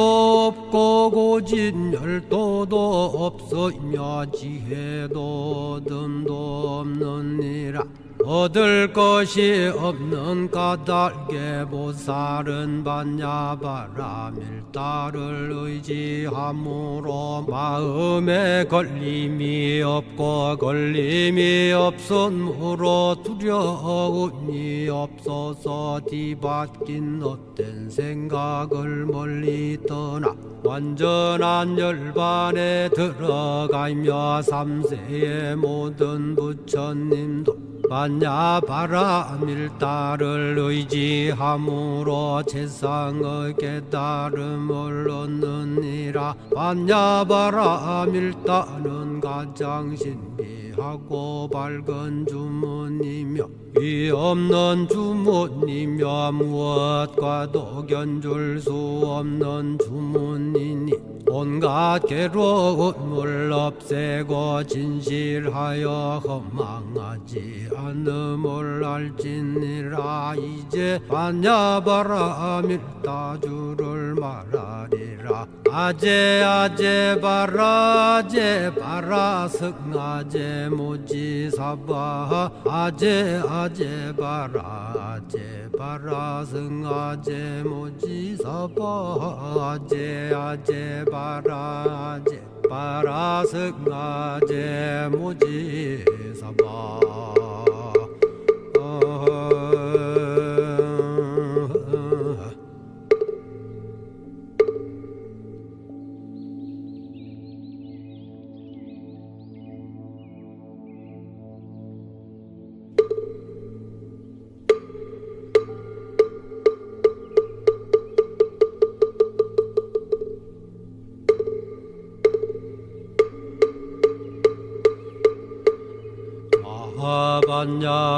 없고 고진열도도 없으며 지혜도 듬도 없느니라. 얻을 것이 없는 까닭에 보살은 반야바라밀다를 의지함으로 마음에 걸림이 없고 걸림이 없으므로 두려움이 없어서 뒤바뀐 헛된 생각을 멀리 떠나 완전한 열반에 들어가며 삼세의 모든 부처님도 반야바라밀다를 의지함으로 세상의 깨달음을 얻느니라. 반야바라밀다는 가장 신비하고 밝은 주문이며 위 없는 주문이며 무엇과도 견줄 수 없는 주문이니 온갖 괴로움을 없애고 진실하여 허망하지 않음을 알지니라. 이제 반야바라밀다주를 말하리라. 아제 아제 바라 아제 바라 승아제 모지사바 아제 아제 바라 아제 바라 승아제 모지사바 아제 아제 바라 아제 바라 승아제 모지사바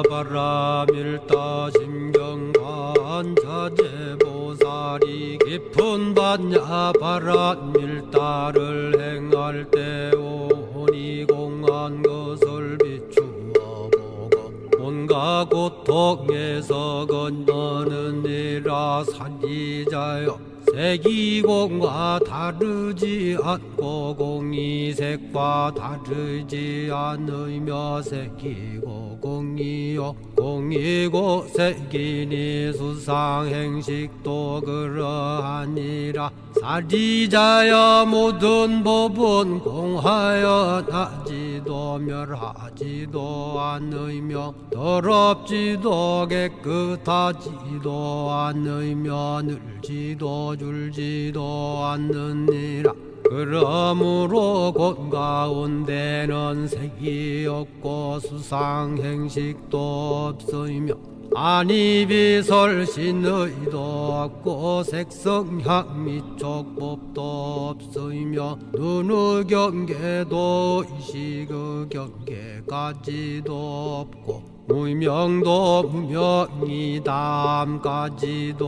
반야바라밀다 심경반자제보살이 깊은 반야바라밀다를 행할 때 오니 공한 것을 비추어 보고 온갖 고통에서 건너느니라. 사리자여 색이공과 다르지 않고 공이 색과 다르지 않으며 색이고 공이요 공이고 색이니 수상행식도 그러하니라. 사리자여 모든 법은 공하여 나지도 멸하지도 않으며 더럽지도 깨끗하지도 않으며 늘지도 줄지도 않느니라. 그러므로 곳 가운데는 색이 없고 수상행식도 없으며 안이비설신의도 없고 색성향 미촉법도 없으며 눈의 경계도 이식의 경계까지도 없고 무명도 무명이 담까지도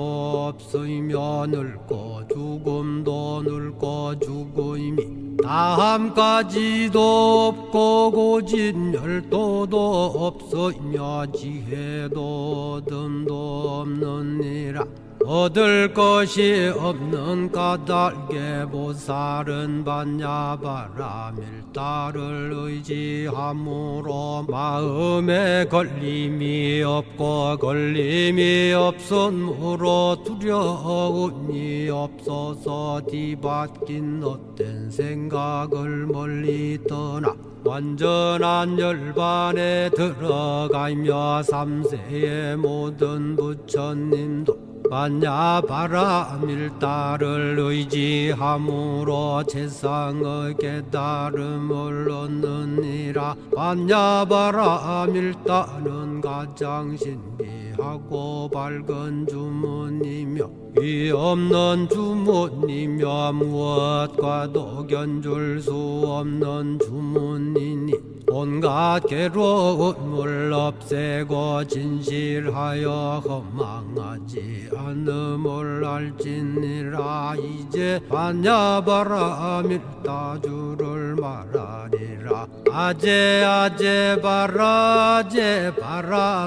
없으며 늙고 죽음도 늙고 죽음이 다함까지도 없고 고진열도도 없으며 지혜도 듬도 없느니라. 얻을 것이 없는 까닭에 보살은 반야바라밀다를 의지함으로 마음에 걸림이 없고 걸림이 없으므로 두려움이 없어서 뒤바뀐 헛된 생각을 멀리 떠나 완전한 열반에 들어가며 삼세의 모든 부처님도 반야바라밀다를 의지함으로 세상의 깨달음을 얻느니라. 반야바라밀다는 가장 신비하고 밝은 주문이며 위없는 주문이며 무엇과도 견줄 수 없는 주문이니 온갖 괴로움을 없애고 진실하여 허망하지 않음을 알지니라. 이제 반야바라밀다주를 말하리라. 아제 바라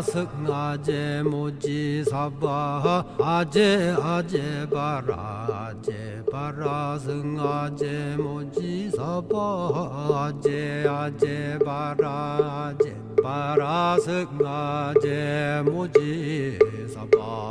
승아제 무지사바 아제 바라 승아제 무지사바 아제 바라 승아제 무지사바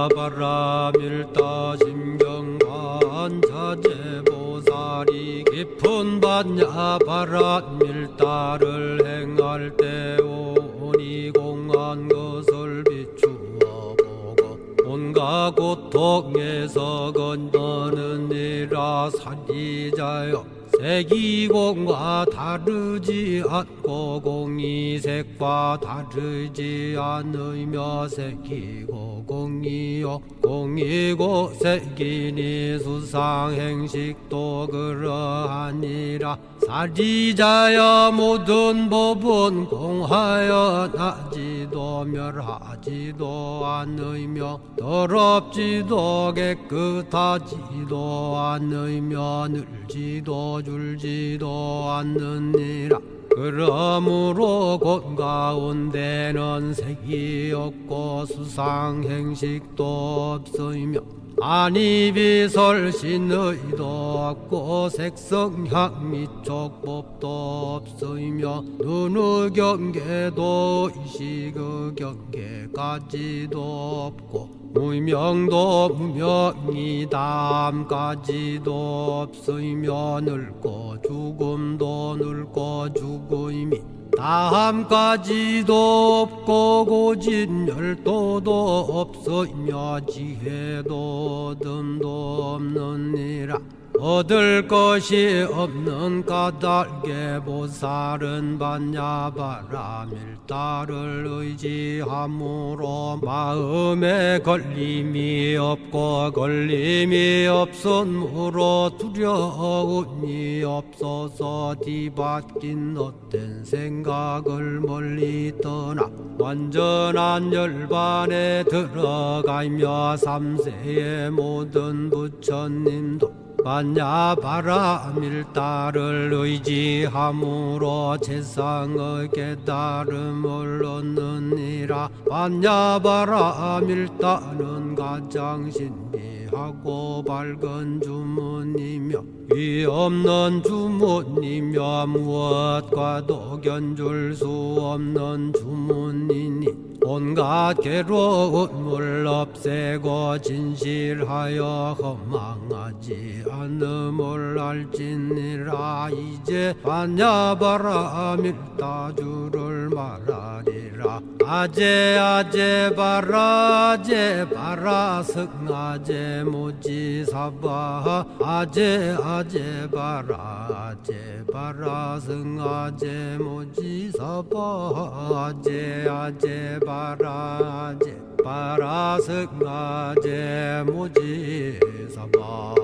반야바라밀다 심경관자재보살이 깊은 반야바라밀다를 행할 때 오니 공한 것을 비추어 보고 온갖 고통에서 건져느니라. 사리자여 색이공과 다르지 않고 공이색과 다르지 않으며 색이고 공이요 공이고 색이니 수상행식도 그러하니라. 사리자여 모든 법은 공하여 나지도 멸하지도 않으며 더럽지도 깨끗하지도 않으며 늘지도 줄지도 않느니라. 그러므로 곳 가운데는 색이 없고 수상행식도 없으며 아니비설신의도 없고 색성향미촉법도 없으며 눈의 경계도 의식의 경계까지도 없고 무명도 무명이담까지도 없으며 늙고 죽음도 늙고 죽음이 다함까지도 없고 고진열도도 없으며 지혜도 듬도 없느니라. 얻을 것이 없는 까닭에 보살은 반야바라밀다를 의지함으로 마음에 걸림이 없고 걸림이 없으므로 두려움이 없어서 뒤바뀐 헛된 생각을 멀리 떠나 완전한 열반에 들어가며 삼세의 모든 부처님도 반야바라밀다를 의지함으로 세상의 깨달음을 얻느니라. 반야바라밀다는 가장 신비하고 밝은 주문이며 위없는 주문이며 무엇과도 견줄 수 없는 주문이니 온갖 괴로움을 없애고 진실하여 허망하지 않음을 알지니라. 이제 반야바라밀다주를 말하리라. 건너니라 아제 바라 승아제 모지사바 아제 바라 승아제 모지사바 아제 바라 승아제 모지사바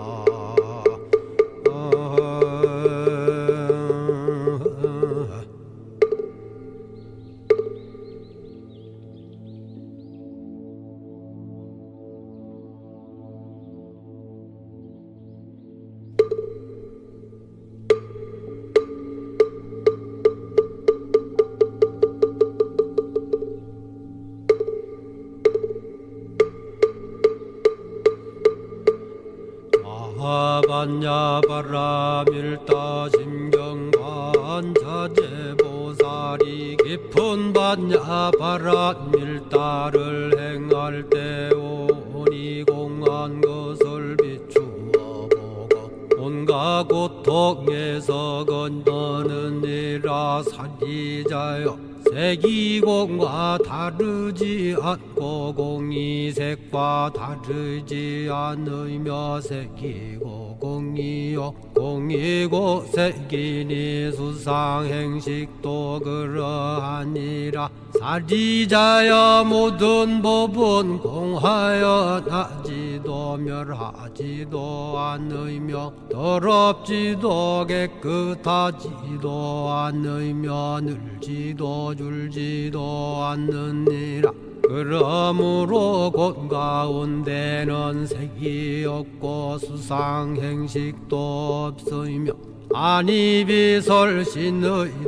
반야바라 밀다 심경반 자제보살이 깊은 반야바라 밀다를 행할 때 오니 공한 것을 비추어 보고 온갖 고통에서 건너느니라 사리자여 색이공과 다르지 않고 공이색과 다르지 않으며 색이고 공이요 공이고 색이니 수상행식도 그러하니라 사리자여 모든 법은 공하여 나지도 멸하지도 않으며 더럽지도 깨끗하지도 않으며 늘지도 줄지도 않느니라 그러므로 곳 가운데는 색이 없고 수상행식도 없으며 아니비설신의도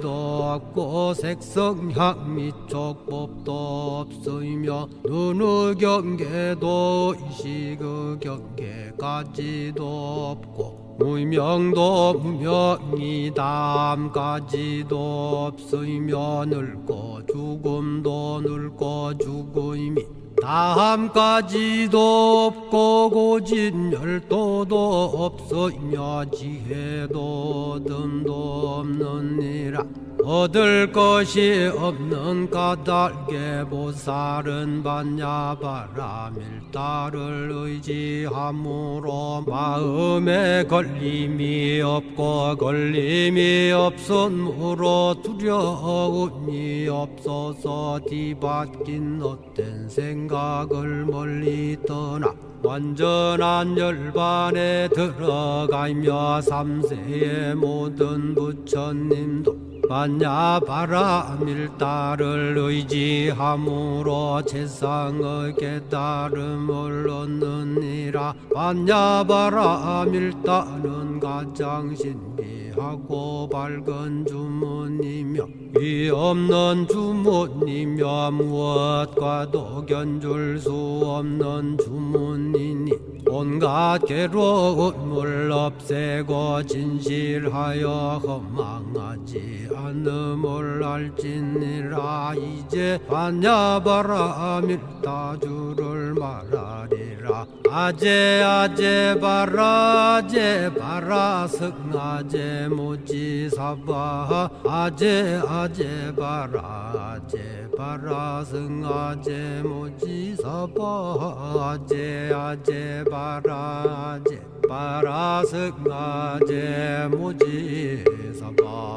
없고 색성향 미촉법도 없으며 눈의 경계도 의식의 경계까지도 없고 무명도 무명이 다함까지도 없으며 늙고 죽음도 늙고 죽음이 다함까지도 없고 고진열도도 없으며 지혜도 듬도 없느니라 얻을 것이 없는 까닭에 보살은 반야바라 밀다를 의지함으로 마음에 걸림이 없고 걸림이 없으므로 두려움이 없어서 뒤바뀐 헛된 생각을 멀리 떠나 완전한 열반에 들어가며 삼세의 모든 부처님도 반야바라 밀다를 의지함으로 세상의 깨달음을 얻느니라 반야바라 밀다는 가장 신비하고 밝은 주문이며 위없는 주문이며 무엇과도 견줄 수 없는 주문이니 온갖 괴로움을 없애고 진실하여 허망하지 않음을 알지니라 이제 반야바라 밀다주를 말하리라 아제 바라 승아제 모지사바 아제 바라 승아제 모지사바 아제 바라 승아제 모지사바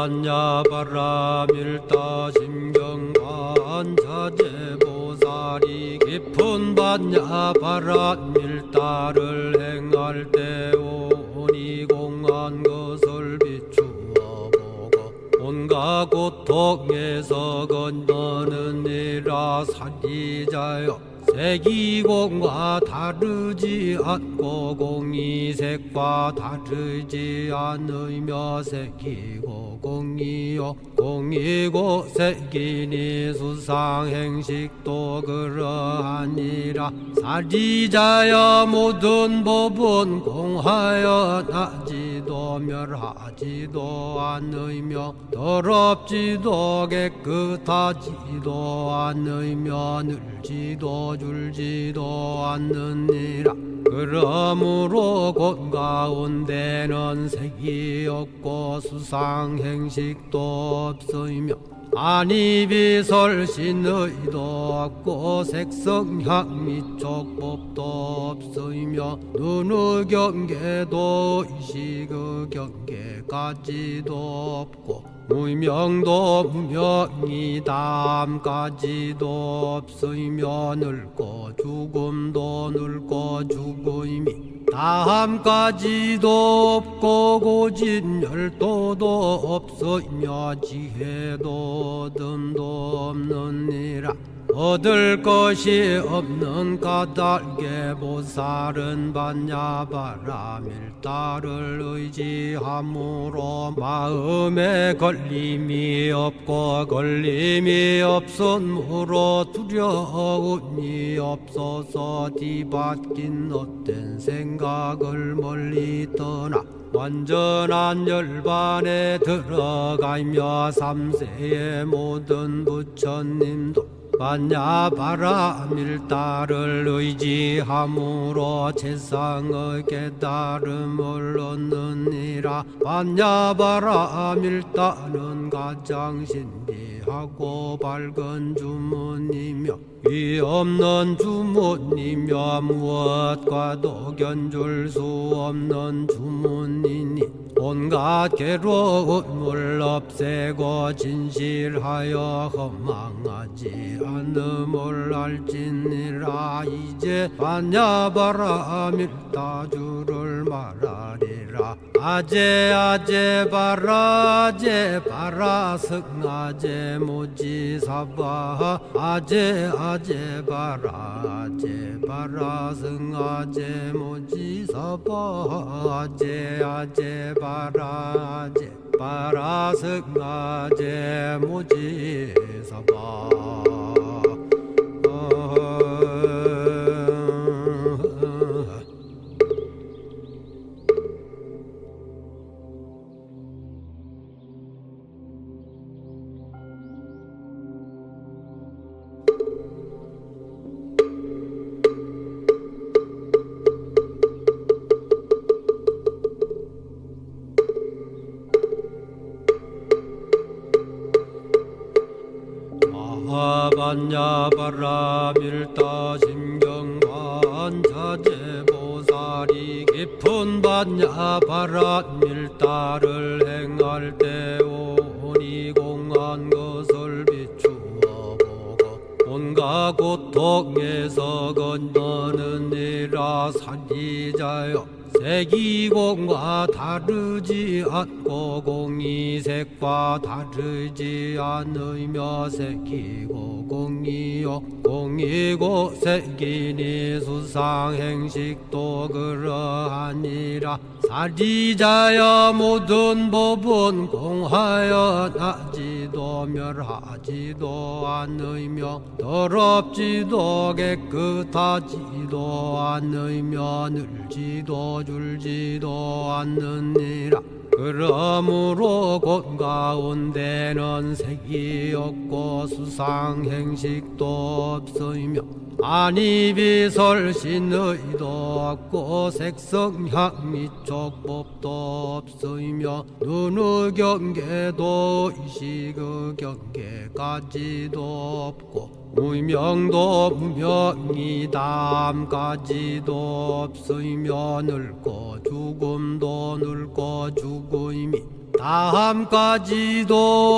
반야바라 밀다 심경반 자제보살이 깊은 반야바라 밀다를 행할 때 오니 공한 것을 비추어 보고 온갖 고통에서 건너느니라 사리자여 색이공과 다르지 않고 공이 색과 다르지 않으며 색이고 공이요 공이고 색이니 수상행식도 그러하니라. 사리자여 모든 법은 공하여 나지도 멸하지도 않으며 더럽지도 깨끗하지도 않으며 늘지도 줄지도 않느니라. 그러므로 곳 가운데는 색이 없고 수상행식도 없으며 안이비설신의도 없고 색성향 미촉법도 없으며 눈의 경계도 의식의 경계까지도 없고 무명도 무명이 다함까지도 없으며 늙고 죽음도 늙고 죽음이 다함까지도 없고 고진열도도 없으며 지혜도 듬도 없느니라. 얻을 것이 없는 까닭에 보살은 반야바라밀다를 의지함으로 마음에 걸림이 없고 걸림이 없으므로 두려움이 없어서 뒤바뀐 헛된 생각을 멀리 떠나 완전한 열반에 들어가며 삼세의 모든 부처님도 반야바라밀다를 의지함으로 세상의 깨달음을 얻느니라. 반야바라밀다는 가장 신비하고 밝은 주문이며 위 없는 주문이며 무엇과도 견줄 수 없는 주문이니 온갖 괴로움을 없애고 진실하여 허망하지 않음을 알지니라. 이제 반야바라밀다주를 말하리라. 아제 아제 바라제 바라승아제 모지사바 아제 아제 바라제 바라승아제 모지사바 아제 아제 바라제 바라승아제 모지사바 반야바라밀다 심경반자제보살이 깊은 반야바라밀다를 행할 때 오니 공한 것을 비추어 보고 온갖 고통에서 건너느니라. 사리자여 색이공과 다르지 않고 공이 색과 다르지 않으며 색이고 공이요 공이고 색이니 수상행식도 그러하니라. 사리자여 모든 법은 공하여 나지도 멸하지도 않으며 더럽지도 깨끗하지도 않으며 늘지도 줄지도 않느니라. 그러므로 곳 가운데는 색이 없고 수상행식도 없으며 안이비설신의도 없고 색성향 미촉법도 없으며 눈의 경계도 의식의 경계까지도 없고 무명도 무명이 다함까지도 없으며 늙고 죽음도 늙고 죽음이 다함까지도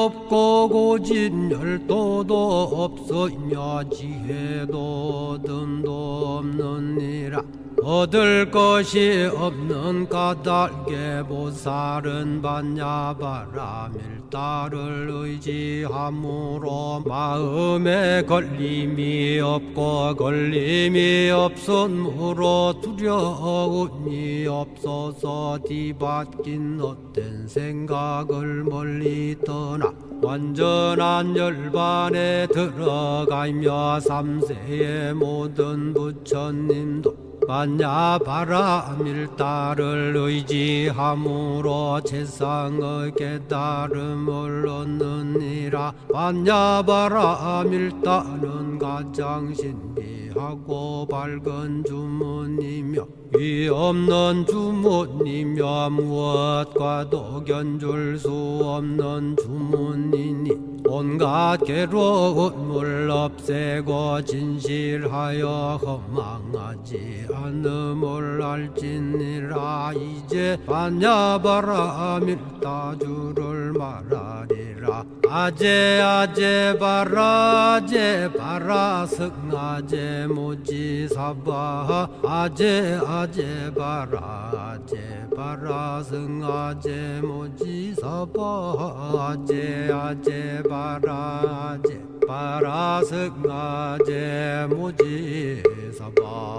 없고 고진열도도 없으며 지혜도 듬도 없느니라. 얻을 것이 없는 까닭에 보살은 반야바라 밀다를 의지함으로 마음에 걸림이 없고 걸림이 없으므로 두려움이 없어서 뒤바뀐 헛된 생각을 멀리 떠나 완전한 열반에 들어가며 삼세의 모든 부처님도 반야바라밀다를 의지함으로 세상의 깨달음을 얻느니라. 반야바라밀다는 가장 신비하고 밝은 주문이며 위없는 주문이며 무엇과도 견줄 수 없는 주문이니 온갖 괴로움을 없애고 진실하여 허망하지 않음을 알지니라. 이제 반야바라밀다주를 말하리라. 아제 아제 바라제 바라승아제 모지사바 아제 아제 바라제 바라승아제 모지사바 아제 아제 바라제 바라승아제 모지사바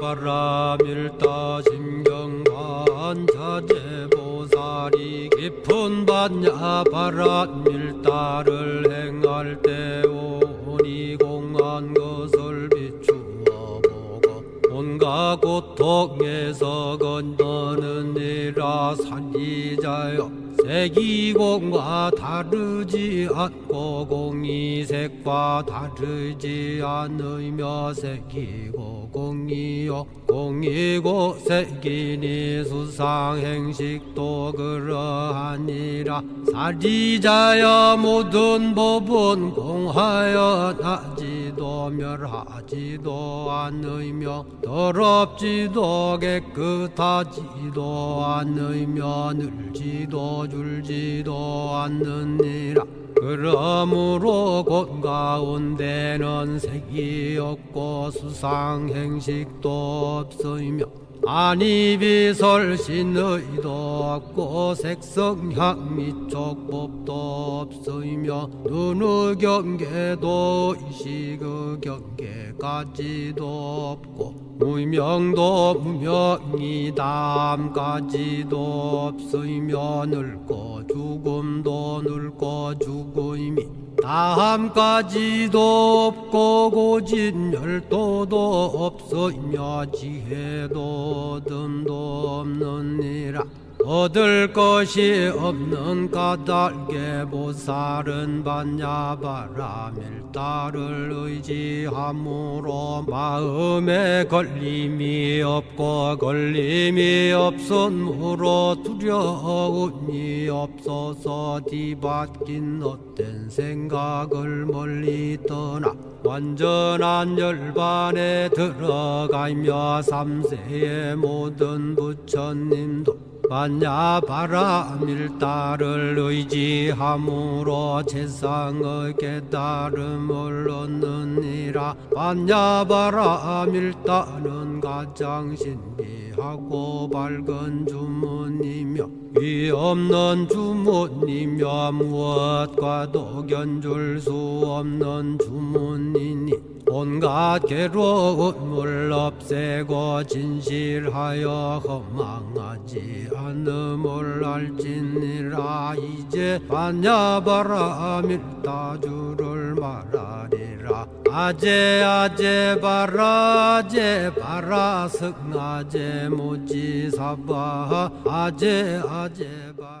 반야바라밀다 심경반자제보살이 깊은 반야바라밀다를 행할 때 오니 공한 것을 비추어 보고 온갖 고통에서 건너느니라. 사기자여 색이공과 다르지 않고 공이색과 다르지 않으며 색이고 공이요 공이고 색이니 수상행식도 그러하니라. 사리자여 모든 법은 공하여 나지도 멸하지도 않으며 더럽지도 깨끗하지도 않으며 늘지도 줄지도 않느니라. 그러므로 곳 가운데는 색이 없고 수상행식도 없으며 아니비설신의도 없고 색성향미촉법도 없으며 눈의 경계도 의식의 경계까지도 없고 무명도 무명이 담까지도 없으며 늙고 죽음도 늙고 죽음이 다함까지도 없고 고진열도도 없으며 지혜도 듬도 없느니라. 얻을 것이 없는 까닭에 보살은 반야바라밀다를 의지함으로 마음에 걸림이 없고 걸림이 없으므로 두려움이 없어서 뒤바뀐 헛된 생각을 멀리 떠나 완전한 열반에 들어가며 삼세의 모든 부처님도 반야바라밀다를 의지함으로 세상의 깨달음을 얻느니라. 반야바라밀다는 가장 신비하고 밝은 주문이며 위없는 주문이며 무엇과도 견줄 수 없는 주문이니 온갖 괴로움을 없애고 진실하여 허망하지 않음을 알지니라. 이제 반야바라밀다주를 말하리라. 아제 아제 바라제 바라승아제 모지사바 아제 아제 바라